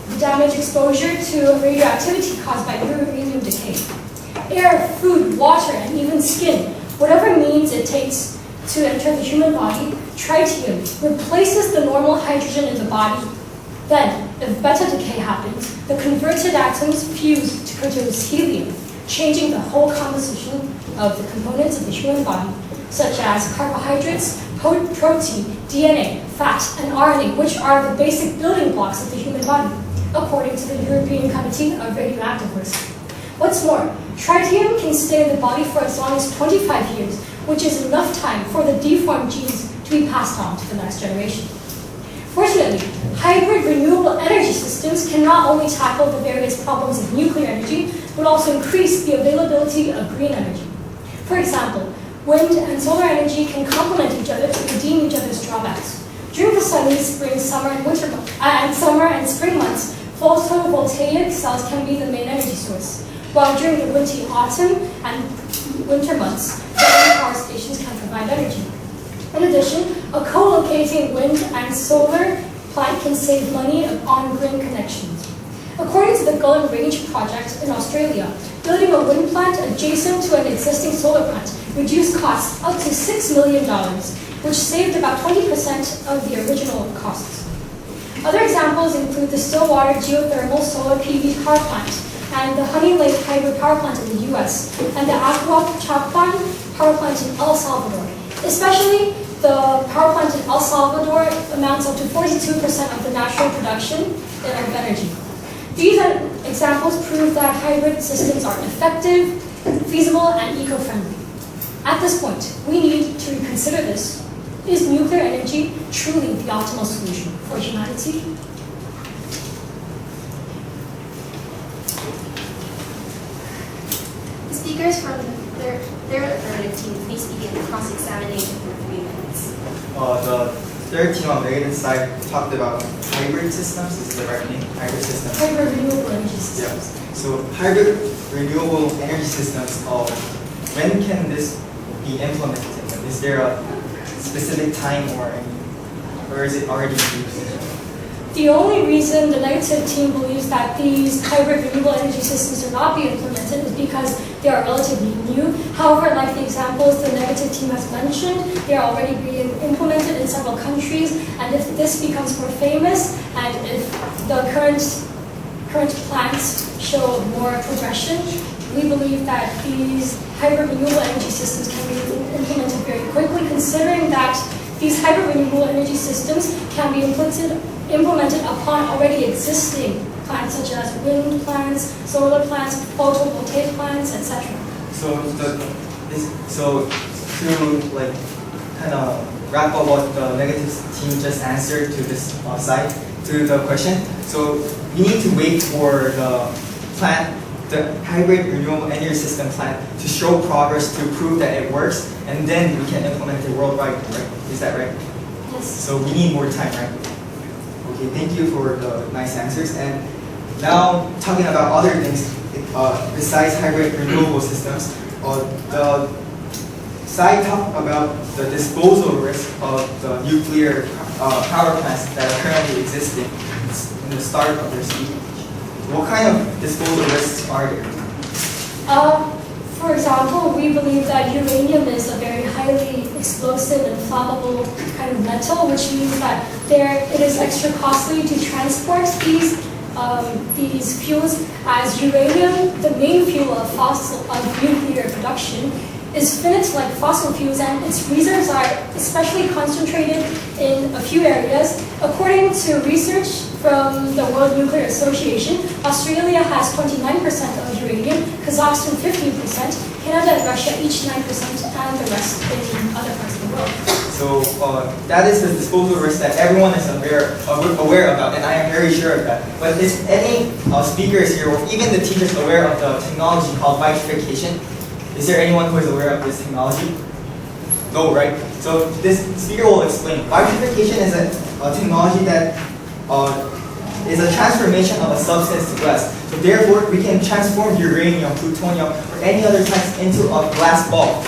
the damage exposure to radioactivity caused by uranium decay. Air, food, water, and even skin, whatever means it takes to enter the human body, tritium replaces the normal hydrogen in the body. Then, if beta decay happens, the converted atoms fuse to produce helium, changing the whole composition of the components of the human body, such as carbohydrates, protein, DNA, fat, and RNA, which are the basic building blocks of the human body, according to the European Committee of Radioactive Risk. What's more, tritium can stay in the body for as long as 25 years, which is enough time for the deformed genes to be passed on to the next generation. Fortunately, hybrid renewable energy systems can not only tackle the various problems of nuclear energy, but also increase the availability of green energy. For example, wind and solar energy can complement each other to redeem each other's drawbacks. During the sunny spring, summer, and spring months, photovoltaic cells can be the main energy source. while during the wintry autumn and winter months, the wind power stations can provide energy. In addition, a co-locating wind and solar plant can save money on grid connections. According to the Gullen Range project in Australia, building a wind plant adjacent to an existing solar plant reduced costs up to $6 million, which saved about 20% of the original costs. Other examples include the Stillwater geothermal solar PV power plant and the Honey Lake hybrid power plant in the US and the Aqua Chapman power plant in El Salvador. Especially the power plant in El Salvador amounts up to 42% of the national production of energy. These examples prove that hybrid systems are effective, feasible, and eco-friendly. At this point, we need to reconsider this. Is nuclear energy truly the optimal solution for humanity? The speakers from their affirmative team, please begin the cross-examination for 3 minutes. The third team on the negative side talked about hybrid systems. Is the right name? Hybrid systems. Hybrid renewable energy systems. Yeah. So hybrid renewable energy systems. When can this be implemented? Is there a specific time or is it already used? The only reason the negative team believes that these hybrid renewable energy systems will not be implemented is because they are relatively new. However, like the examples the negative team has mentioned, they are already being implemented in several countries, and if this becomes more famous, and if the current plans show more progression, we believe that these hybrid renewable energy systems can be implemented very quickly, considering that these hybrid renewable energy systems can be implemented upon already existing plants, such as wind plants, solar plants, photovoltaic plants, etc. So to like kind of wrap up what the negative team just answered to this side to the question. So we need to wait for the hybrid renewable energy system plan to show progress to prove that it works, and then we can implement it worldwide, right? Is that right? Yes. So we need more time, right? Okay, thank you for the nice answers. And now talking about other things besides hybrid renewable systems, the side talked about the disposal risk of the nuclear power plants that are currently existing in the start of their speech. What kind of disposal risks are there? For example, we believe that uranium is a very highly explosive and flammable kind of metal, which means that it is extra costly to transport these fuels, as uranium, the main fuel of nuclear production, is finite like fossil fuels, and its reserves are especially concentrated in a few areas. According to research from the World Nuclear Association, Australia has 29% of uranium, Kazakhstan 15%, Canada and Russia each 9%, and the rest in other parts of the world. So that is the disposal risk that everyone is aware about, and I am very sure of that. But is any speakers here, or even the teachers, aware of the technology called vitrification? Is there anyone who is aware of this technology? No, right? So this speaker will explain. Vitrification is a technology that is a transformation of a substance to glass. So therefore, we can transform uranium, plutonium, or any other types into a glass ball,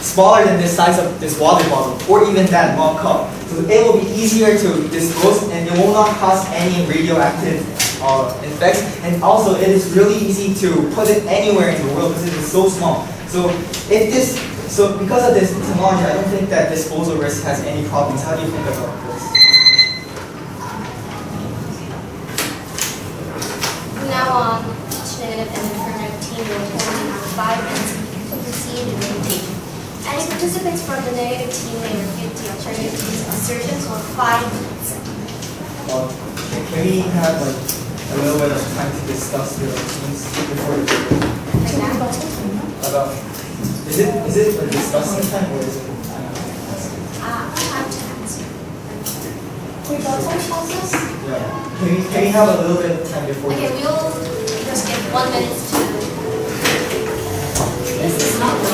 smaller than the size of this water bottle, or even that mug cup. So it will be easier to dispose, and it will not cause any radioactive effects. And also, it is really easy to put it anywhere in the world because it is so small. So because of this technology, I don't think that disposal risk has any problems. How do you think about this? From now on, each negative and affirmative team will only have 5 minutes to proceed in meditation. Any participants from the negative team may repeat the alternative team's assertions for 5 minutes. Can we have a little bit of time to discuss the teams before the paper? About is it a discussing time or is it? I have to answer. Rebuttal process? Yeah. Can we have a little bit of time before? Okay, we'll just give 1 minute to. This is not the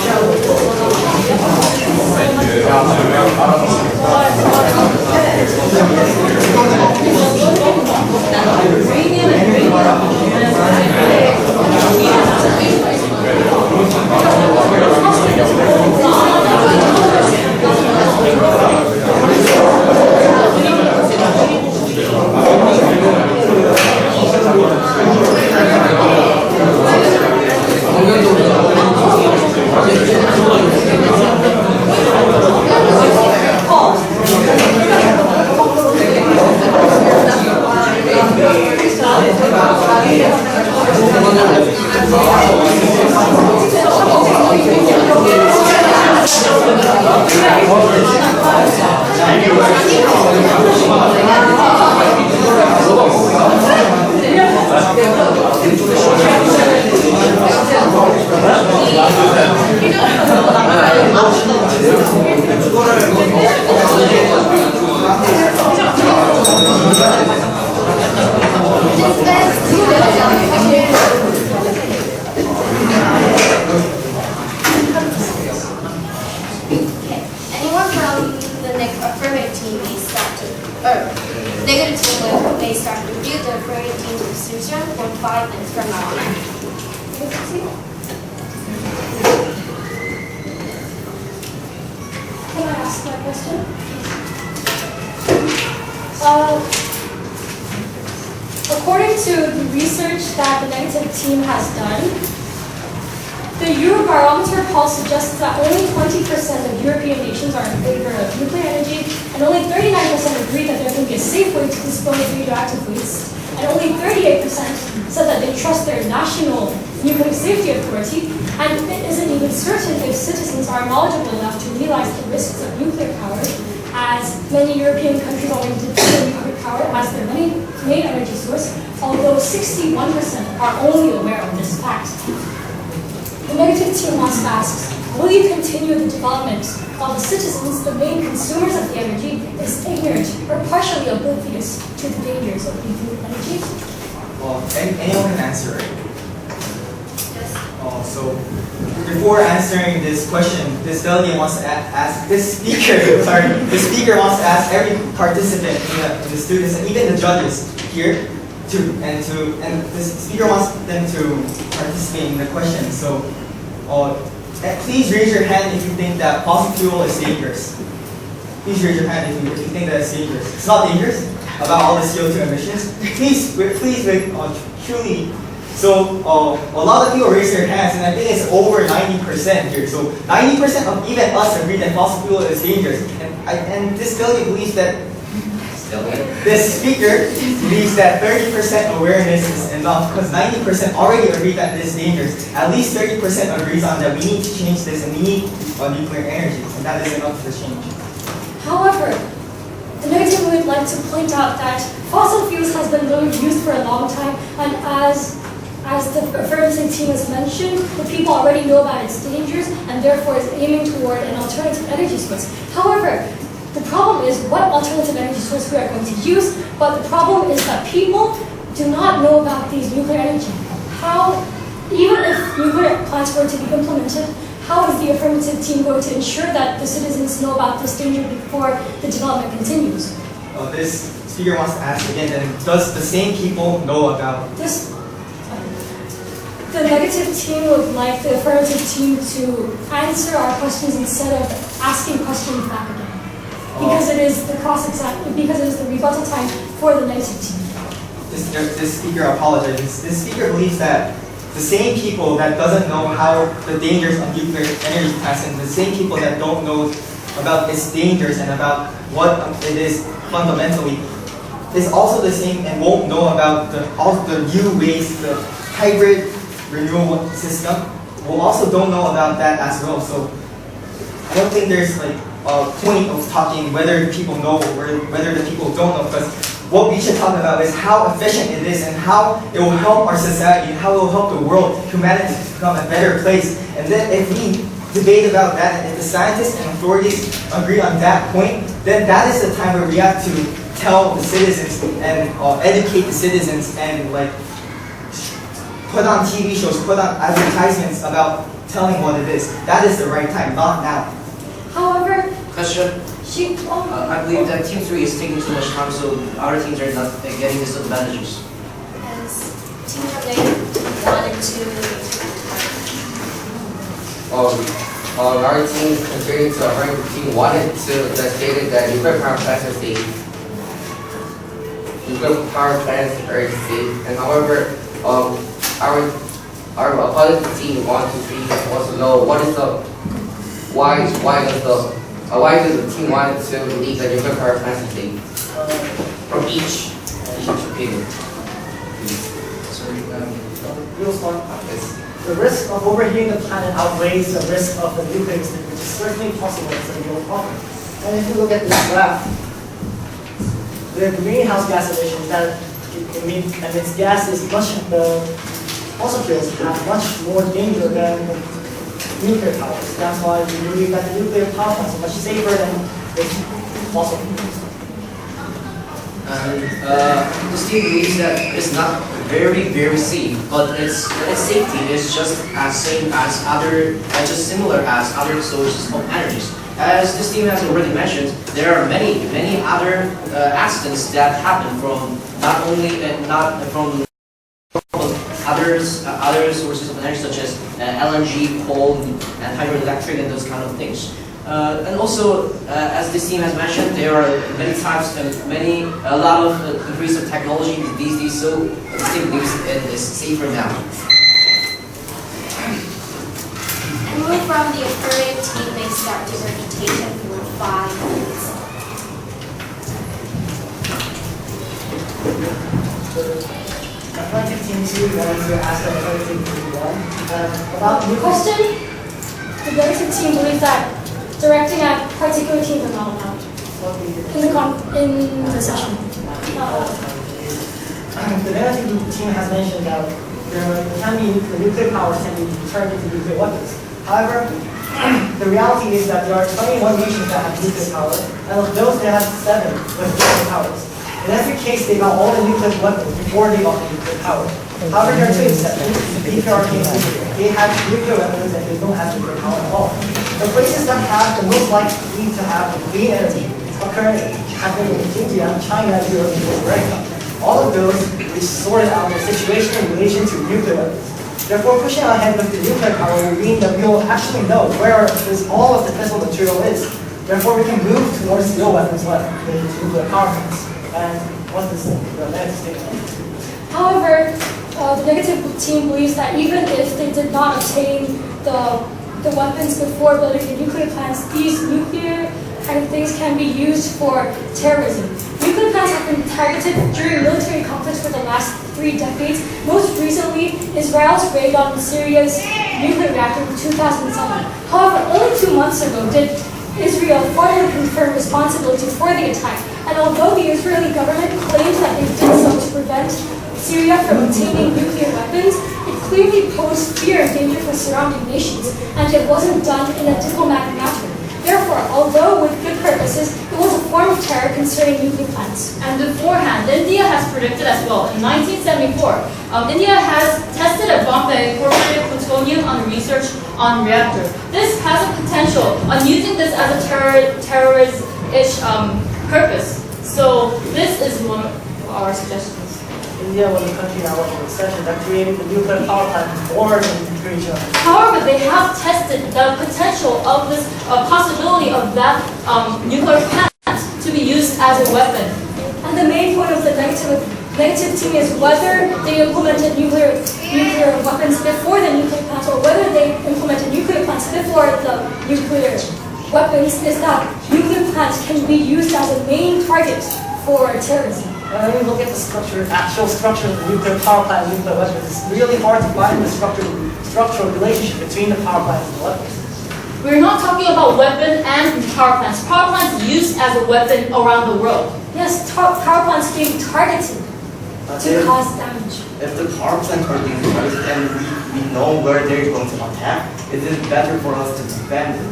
So, the negative team may start to review the affirmative team's decision for 5 minutes from now on. Can I ask my question? According to the research that the negative team has done, the Eurobarometer poll suggests that only 20% of European nations are in favor of nuclear energy, and only 39% agree that there can be a safe way to dispose of radioactive waste, and only 38% said that they trust their national nuclear safety authority, and it isn't even certain if citizens are knowledgeable enough to realize the risks of nuclear power, as many European countries already declare nuclear power as their main energy source, although 61% are only aware of this fact. The negative team wants to ask, will you continue the development while the citizens, the main consumers of the energy, is ignorant or partially oblivious to the dangers of nuclear energy? Well, anyone can answer it. So before answering this question, this delegate wants to ask this speaker. The speaker wants to ask every participant, the students, and even the judges here, and this speaker wants them to participate in the question. So, please raise your hand if you think that fossil fuel is dangerous. Please raise your hand if you think that it's dangerous. It's not dangerous about all the CO2 emissions. Please, truly. So a lot of people raise their hands, and I think it's over 90% here. So 90% of even us agree that fossil fuel is dangerous. And this delegate believes that this speaker believes that 30% awareness is enough, because 90% already agree that it is dangerous. At least 30% agrees on that we need to change this and we need nuclear energy, and that is enough for change. However, the negative would like to point out that fossil fuels has been used for a long time, and as the affirmative team has mentioned, the people already know about its dangers and therefore is aiming toward an alternative energy source. However, the problem is what alternative energy source we are going to use, but the problem is that people do not know about these nuclear energy. How, even if nuclear plants were to be implemented, how is the affirmative team going to ensure that the citizens know about this danger before the development continues? This speaker wants to ask again, then does the same people know about this? The negative team would like the affirmative team to answer our questions instead of asking questions back again. Because it is the because it is the rebuttal time for the negative team. This speaker apologizes. This speaker believes that the same people that doesn't know how the dangers of nuclear energy plants, and the same people that don't know about its dangers and about what it is fundamentally, is also the same and won't know about all the new ways, the hybrid renewable system. Will also don't know about that as well. So I don't think there's like a point of talking whether people know or whether the people don't know, because what we should talk about is how efficient it is and how it will help our society and how it will help the world, humanity, to become a better place. And then if we debate about that, and if the scientists and authorities agree on that point, then that is the time where we have to tell the citizens and educate the citizens and like put on TV shows, put on advertisements about telling what it is. That is the right time, not now. However, Question. I believe that Team 3 is taking too much time, so our teams are not getting disadvantages. As Team Related wanted to... our team, contrary to our team, wanted to that stated that nuclear power plants are safe. Nuclear power plants are safe, and however, our opposite team 1, 2, 3 wants to know what is the why does the team want to believe that nuclear power plants are safe? From each opinion. Real smart. The risk of overheating the planet outweighs the risk of the nuclear extinction, which is certainly possible. It's a real problem. And if you look at this graph, the greenhouse gas emissions that emits gases the fossil fuels have much more danger than the nuclear powers. That's why we believe that the nuclear power plants are much safer than the fossil fuels. This team believes that it's not very, very safe, but its safety is just as same as just similar as other sources of energies. as this team has already mentioned, there are many other accidents that happen from not only other sources of energy such as LNG, coal, and hydroelectric and those kind of things. And also, as this team has mentioned, there are many types and a lot of increase of technology these days, so this team believes it is safer now. And moving from the affirmative team, they start dissertation for 5 minutes. Affirmative team 2, we want to ask the affirmative team 1 about the Question? The negative team believes that directing at particular teams are not allowed in the session. The negative team has mentioned that the nuclear powers can be turned into nuclear weapons. However, the reality is that there are 21 nations that have nuclear power, and of those they have 7 with nuclear powers. In every case, they got all the nuclear weapons before they got the nuclear power. However, there are 2 exceptions. The PPR case, they have nuclear weapons and they don't have nuclear power at all. The places that have the most likely to have green energy currently have been India, China, Europe, and North America. All of those, we sorted out the situation in relation to nuclear weapons. Therefore, pushing ahead with the nuclear power will mean that we will actually know where all of the fissile material is. Therefore, we can move towards steel weapons with nuclear power plants. And what is the next statement? However, the negative team believes that even if they did not obtain the weapons before building the nuclear plants, these nuclear kind of things can be used for terrorism. Nuclear plants have been targeted during military conflicts for the last 3 decades. Most recently, Israel's raid on Syria's nuclear reactor in 2007. However, only 2 months ago did Israel formally confirm responsibility for the attack. And although the Israeli government claims that they did so to prevent Syria from obtaining nuclear weapons, it clearly posed fear and danger for surrounding nations, and it wasn't done in a diplomatic manner. Therefore, although with good purposes, it was a form of terror concerning nuclear plants. And beforehand, India has predicted as well. In 1974, India has tested a bomb that incorporated plutonium on research on reactor. This has a potential on using this as a terrorist-ish purpose. So this is one of our suggestions. India was a country that was in recession that created the nuclear power plant before the nuclear. However, they have tested the potential of this possibility of that nuclear plant to be used as a weapon. And the main point of the negative team is whether they implemented nuclear weapons before the nuclear plants or whether they implemented nuclear plants before the nuclear weapons, is that nuclear plants can be used as a main target for terrorism. When we look at the actual structure of the nuclear power plant and nuclear weapons, it's really hard to find the structural relationship between the power plants and the weapons. We're not talking about weapon and power plants. Power plants used as a weapon around the world. Yes, power plants being targeted to cause damage. If the power plants are being targeted and we know where they're going to attack, it is better for us to defend it.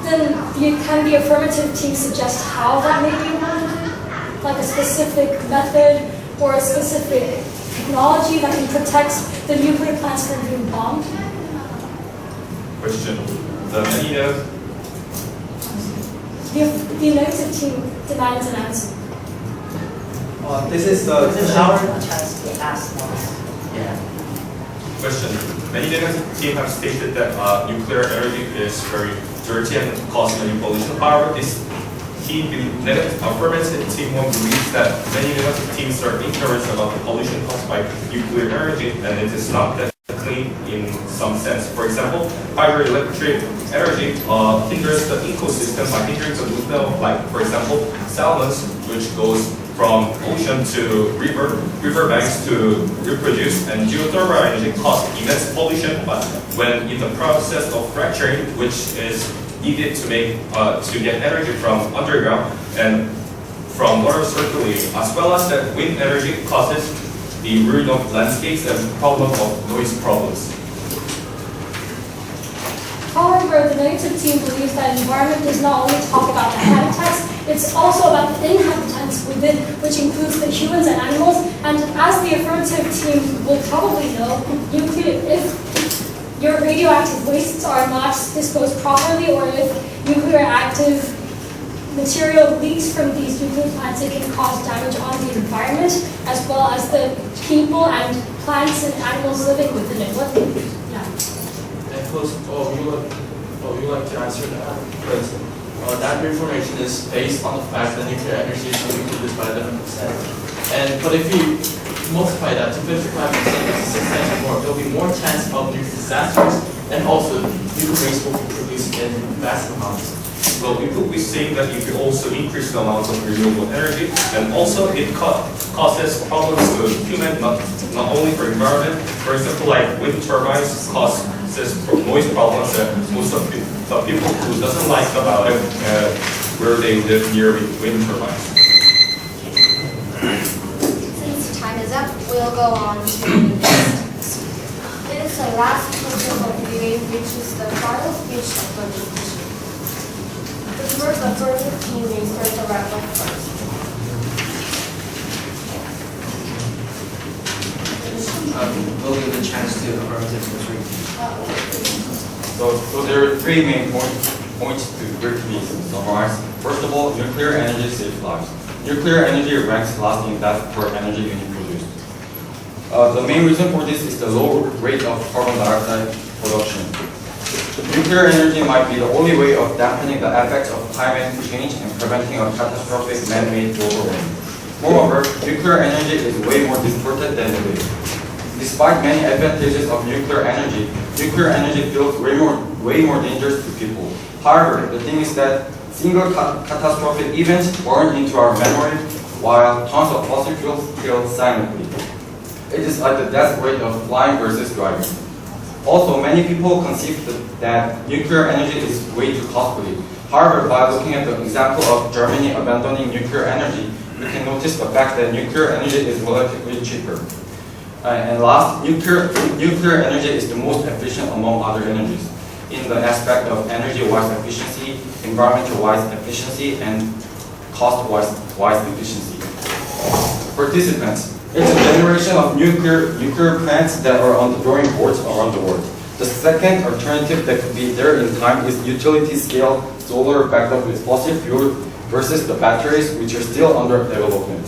Then can the affirmative team suggest how that may be implemented? Like a specific method or a specific technology that can protect the nuclear plants from being bombed? Question. The many The negative team demands an answer. This is the our chance to ask once. Yeah. Question. Many negative teams have stated that nuclear energy is very dirty and causes many pollution. However, this affirmative team 1 believes that many negative teams are ignorant about the pollution caused by nuclear energy, and it is not that clean in some sense. For example, hydroelectric energy hinders the ecosystem by hindering the movement of, like, for example, salmons, which goes from ocean to riverbanks to reproduce, and geothermal energy causes immense pollution. But when in the process of fracturing, which is needed to get energy from underground and from water circulating, as well as that wind energy causes the ruin of landscapes and problem of noise problems. However, the negative team believes that environment does not only talk about the habitats, it's also about the inhabitants within, which includes the humans and animals. And as the affirmative team will probably know, your radioactive wastes are not disposed properly, or if nuclear active material leaks from these nuclear plants, it can cause damage on the environment as well as the people and plants and animals living within it. And close, you like to answer that? Because that information is based on the fact that nuclear energy is only produced by 11%. But if you multiply that to 55%, that's 6 times more. There will be more chance of nuclear disasters, and also nuclear waste will be produced in vast amounts. Well, we could be saying that if you also increase the amount of renewable energy, and also it causes problems to human, not only for environment. For example, like wind turbines causes noise problems that most of the people who doesn't like about it, where they live near wind turbines. Since time is up, we'll go on to the next. It is the last question of the debate, which is the final speech of the discussion. The first affirmative team may start the wrap-up first. We'll give the chance to affirmative to three. So there are three main points to briefly summarize. First of all, nuclear energy saves lives. Nuclear energy ranks last in that per energy unit produced. The main reason for this is the low rate of carbon dioxide production. Nuclear energy might be the only way of dampening the effects of climate change and preventing a catastrophic man-made global warming. Moreover, nuclear energy is way more distorted than it is. Despite many advantages of nuclear energy feels way more dangerous to people. However, the thing is that single catastrophic events burn into our memory, while tons of fossil fuels kill silently. It is like the death rate of flying versus driving. Also, many people conceive that nuclear energy is way too costly. However, by looking at the example of Germany abandoning nuclear energy, we can notice the fact that nuclear energy is relatively cheaper. And last, nuclear energy is the most efficient among other energies in the aspect of energy-wise efficiency, environmental-wise efficiency, and cost-wise efficiency. Participants, it's a generation of nuclear plants that are on the drawing boards around the world. The second alternative that could be there in time is utility-scale solar backed up with fossil fuel versus the batteries, which are still under development.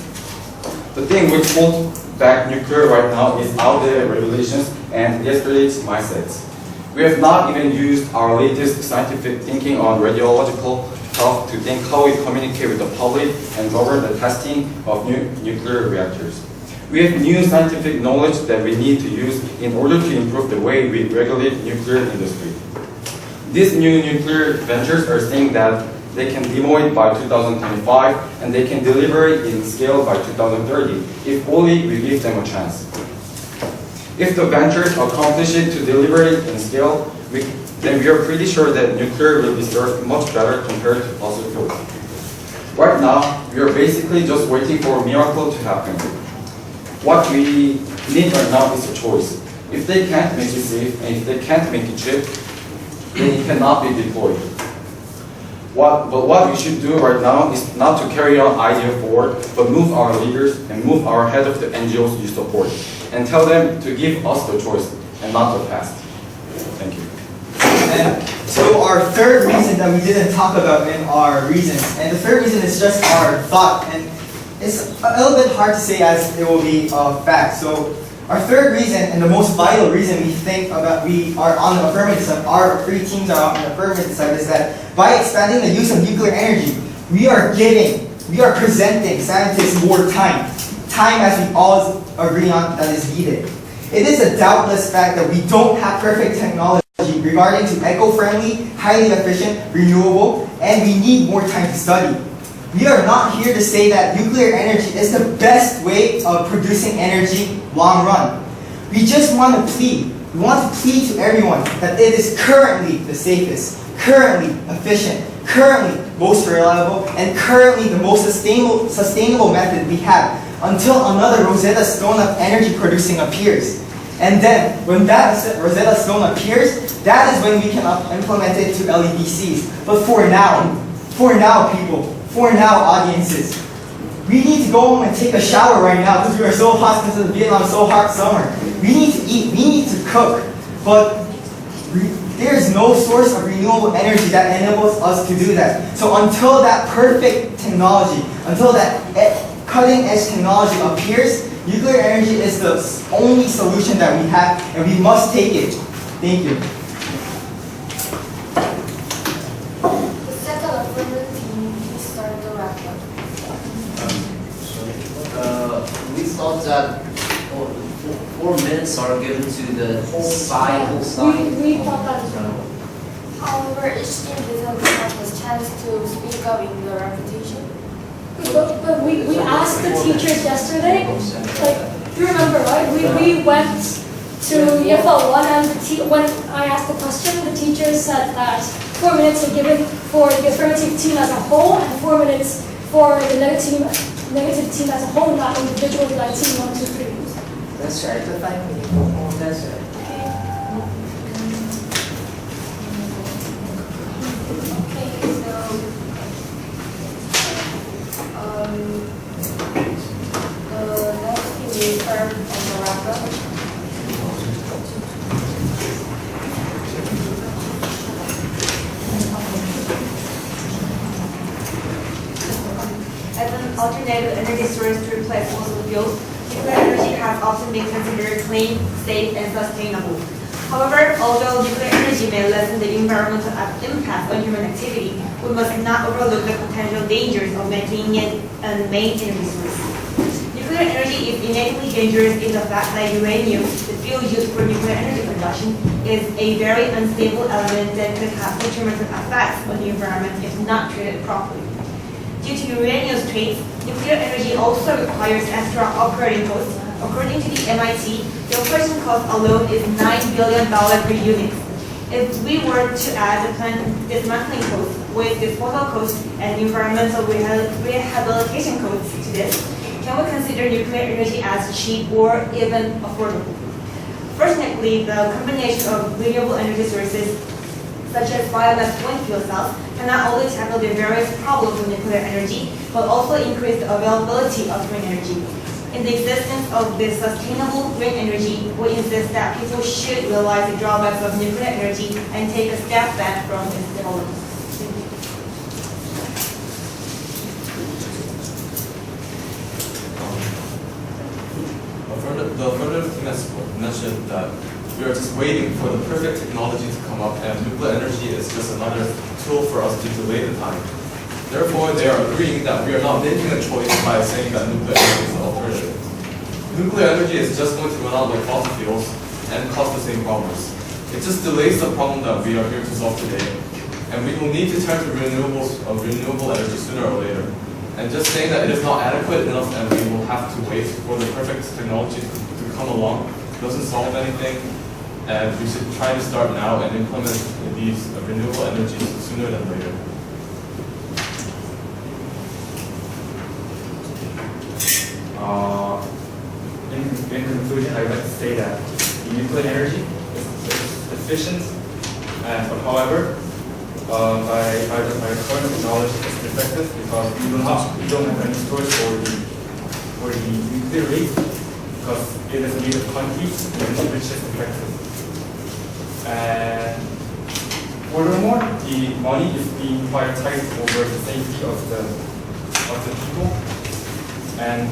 The thing which holds back nuclear right now is outdated regulations and yesterday's mindsets. We have not even used our latest scientific thinking on radiological health to think how we communicate with the public and govern the testing of new nuclear reactors. We have new scientific knowledge that we need to use in order to improve the way we regulate nuclear industry. These new nuclear ventures are saying that they can demo it by 2025 and they can deliver it in scale by 2030 if only we give them a chance. If the ventures accomplish it to deliver it in scale, then we are pretty sure that nuclear will be served much better compared to fossil fuels. Right now, we are basically just waiting for a miracle to happen. What we need right now is a choice. If they can't make it safe and if they can't make it cheap, then it cannot be deployed. But what we should do right now is not to carry on idea forward, but move our leaders and move our head of the NGOs you support and tell them to give us the choice and not the past. Thank you. And so our third reason that we didn't talk about in our reasons, and the third reason is just our thought, and it's a little bit hard to say as it will be a fact. So our third reason and the most vital reason we think about we are on the affirmative side, our three teams are on the affirmative side, is that by expanding the use of nuclear energy, we are presenting scientists more time as we all agree on that is needed. It is a doubtless fact that we don't have perfect technology regarding to eco-friendly, highly efficient, renewable, and we need more time to study. We are not here to say that nuclear energy is the best way of producing energy long run. We just want to plead. We want to plead to everyone that it is currently the safest, currently efficient, currently most reliable, and currently the most sustainable method we have until another Rosetta Stone of energy producing appears. And then, when that Rosetta Stone appears, that is when we can implement it to LEDCs. But for now people, for now audiences, we need to go home and take a shower right now because we are so hot because of the Vietnam so hot summer. We need to eat, we need to cook. But there is no source of renewable energy that enables us to do that. So until that perfect technology, until that cutting edge technology appears, nuclear energy is the only solution that we have, and we must take it. Thank you. The second affirmative team, please start the wrap-up. We thought that 4 minutes are given to the whole side. We thought that as well. However, each team doesn't have the chance to speak up in the repetition. But we asked the teachers yesterday, like, you remember, right? We went to EFL 1 and when I asked the question, the teachers said that 4 minutes are given for the affirmative team as a whole and 4 minutes for the negative team as a whole, not individually like team 1, 2, 3. That's right, the 5 minutes. That's right. The next team will start on the wrap-up. As an alternative energy source to replace fossil fuels, nuclear energy has often been considered clean, safe, and sustainable. However, although nuclear energy may lessen the environmental impact on human activity, we must not overlook the potential dangers of making it a main energy source. Nuclear energy is innately dangerous in the fact that uranium, the fuel used for nuclear energy production, is a very unstable element that could have detrimental effects on the environment if not treated properly. Due to uranium's traits, nuclear energy also requires extra operating costs. According to the MIT, the operation cost alone is $9 billion per unit. If we were to add the plant dismantling costs with disposal costs and environmental rehabilitation costs to this, can we consider nuclear energy as cheap or even affordable? Fortunately, the combination of renewable energy sources such as biomass wind fuel cells, can not only tackle the various problems of nuclear energy, but also increase the availability of green energy. In the existence of this sustainable green energy, we insist that people should realize the drawbacks of nuclear energy and take a step back from its development. The affirmative team has mentioned that we are just waiting for the perfect technology to come up, and nuclear energy is just another tool for us to delay the time. Therefore, they are agreeing that we are not making a choice by saying that nuclear energy is an alternative. Nuclear energy is just going to run out like fossil fuels and cause the same problems. It just delays the problem that we are here to solve today, and we will need to turn to renewable energy sooner or later. And just saying that it is not adequate enough and we will have to wait for the perfect technology to come along doesn't solve anything. And we should try to start now and implement these renewable energies sooner than later. In conclusion, I'd like to say that nuclear energy is efficient, but however, by current knowledge, it's effective because we don't have any storage for the nuclear waste because it is made of concrete which is effective. And furthermore, the money is being prioritized over the safety of the people. And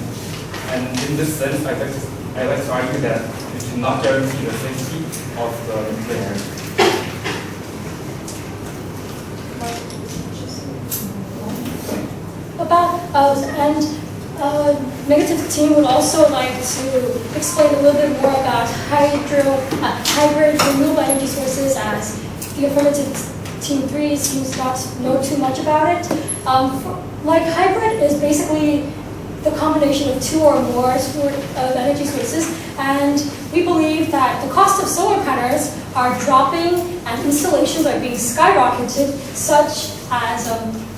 in this sense, I like to argue that it cannot guarantee the safety of the nuclear energy. Negative team would also like to explain a little bit more about hybrid renewable energy sources, as the affirmative team 3 seems not to know too much about it. Like hybrid is basically the combination of two or more of energy sources, and we believe that the cost of solar panels are dropping and installations are being skyrocketed, such as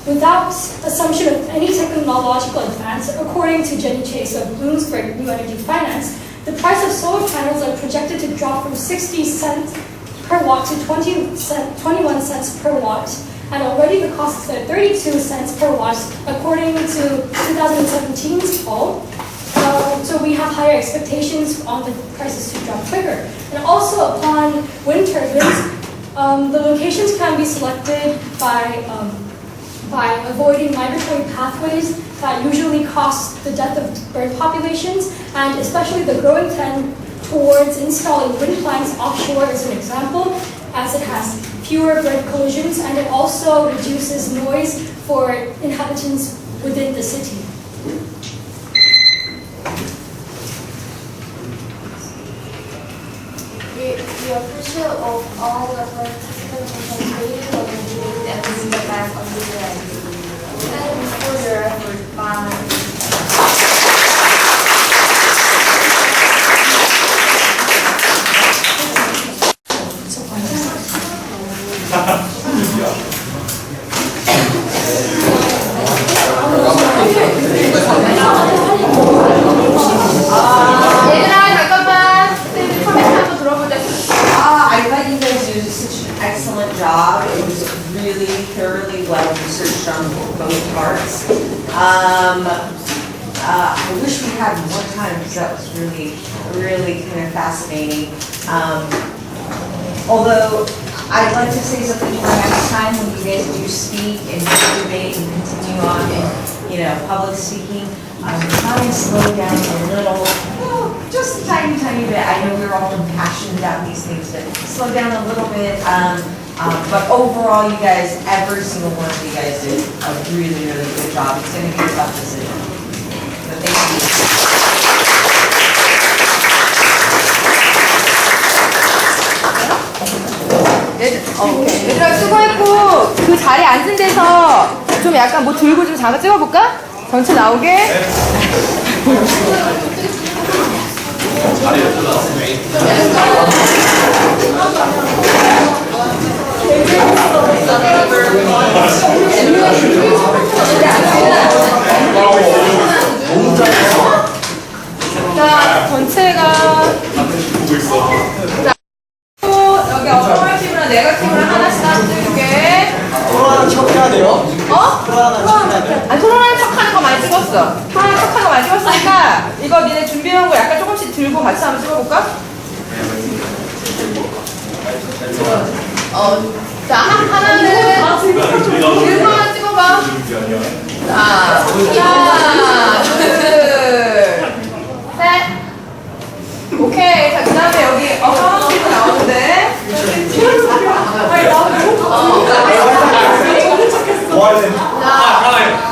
without assumption of any technological advance. According to Jenny Chase of Bloomberg New Energy Finance, the price of solar panels are projected to drop from 60 cents per watt to 21 cents per watt. And already the costs are 32 cents per watt, according to 2017's poll. So we have higher expectations on the prices to drop quicker. And also upon wind turbines, The locations can be selected by avoiding migratory pathways that usually cause the death of bird populations, and especially the growing trend towards installing wind plants offshore is an example, as it has fewer bird collisions and it also reduces noise for inhabitants within the city. We appreciate of all the participants participating in the debate and doing the best on this end. Thank you for your effort. Bye. 얘들아 잠깐만 쌤 커멘트 한번 들어보자. I thought you guys did such an excellent job. It was really thoroughly well researched on both parts. I wish we had more time because that was really kind of fascinating. Although I'd like to say something for next time when you guys do speak and do debate and continue on in, public speaking. Try and slow down a little, just a tiny bit. I know we're often passionate about these things, but slow down a little bit. But overall, you guys, every single one of you guys did a really good job. It's going to be a tough decision. But thank you. 얘들아 수고했고 그 자리에 앉은 데서 좀 약간 뭐 들고 좀 잠깐 찍어볼까? 전체 나오게. 자, 전체가 여기 어떤 팀이랑 내가 팀이랑 하나씩 찍을게. 토론하는 척 해야 돼요? 토론하는 척 해야 돼요? 아니 토론하는 척하는 거 많이 찍었어. 토론하는 척하는 거 많이 찍었으니까 이거 니네 준비해온 거 약간 조금씩 들고 같이 한번 찍어볼까? 자 하나는 들고 하나 찍어봐. 자, 하나, 둘, 셋. 오케이. 자, 그 다음에 여기 파운틴 나오는데.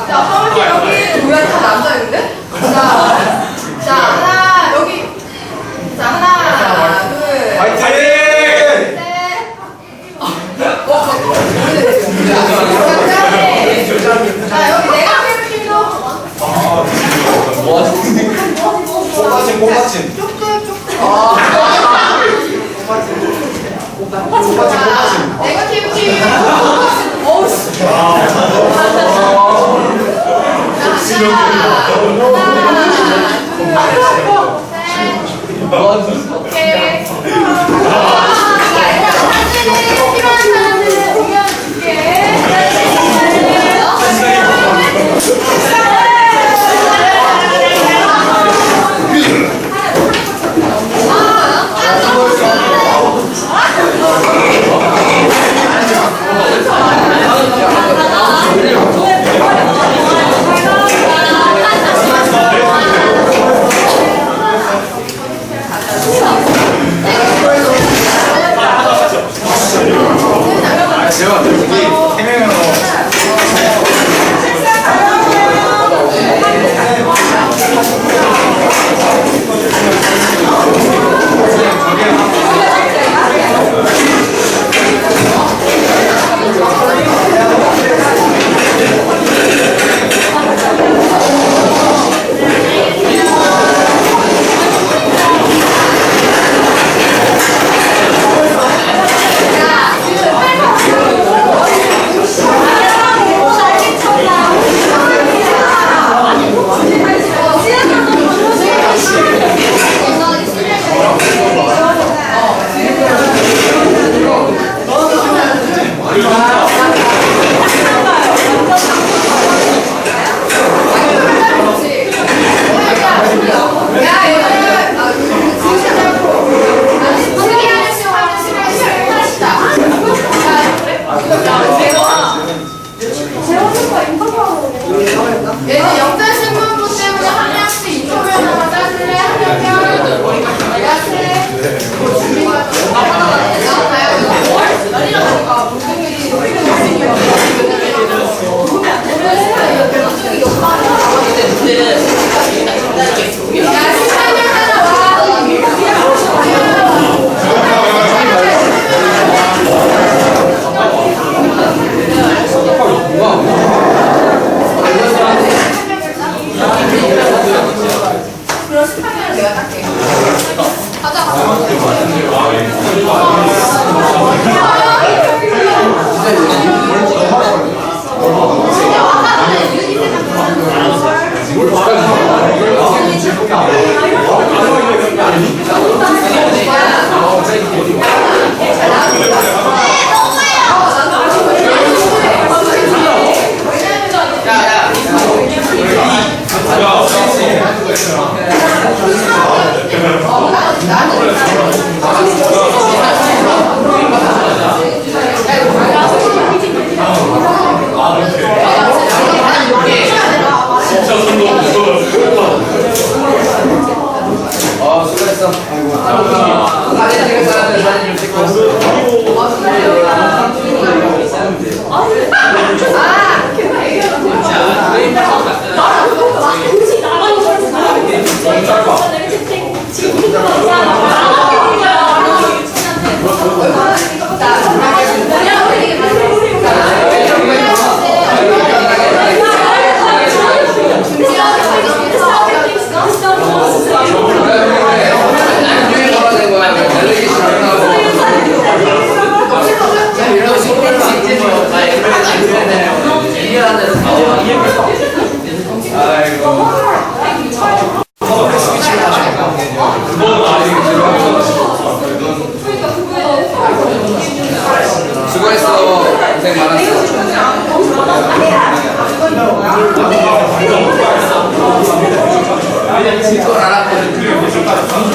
자, 파운틴 여기 뭐야? 다 남자인데? 자, 하나, 여기. 자, 하나, 둘. 화이팅! 셋. 자, 여기 내가 팀도. 꽃받침. 내가 팀. 어우 씨. 오케이. 사진이 필요한 사람들은 보면 줄게. 질투를 안 하고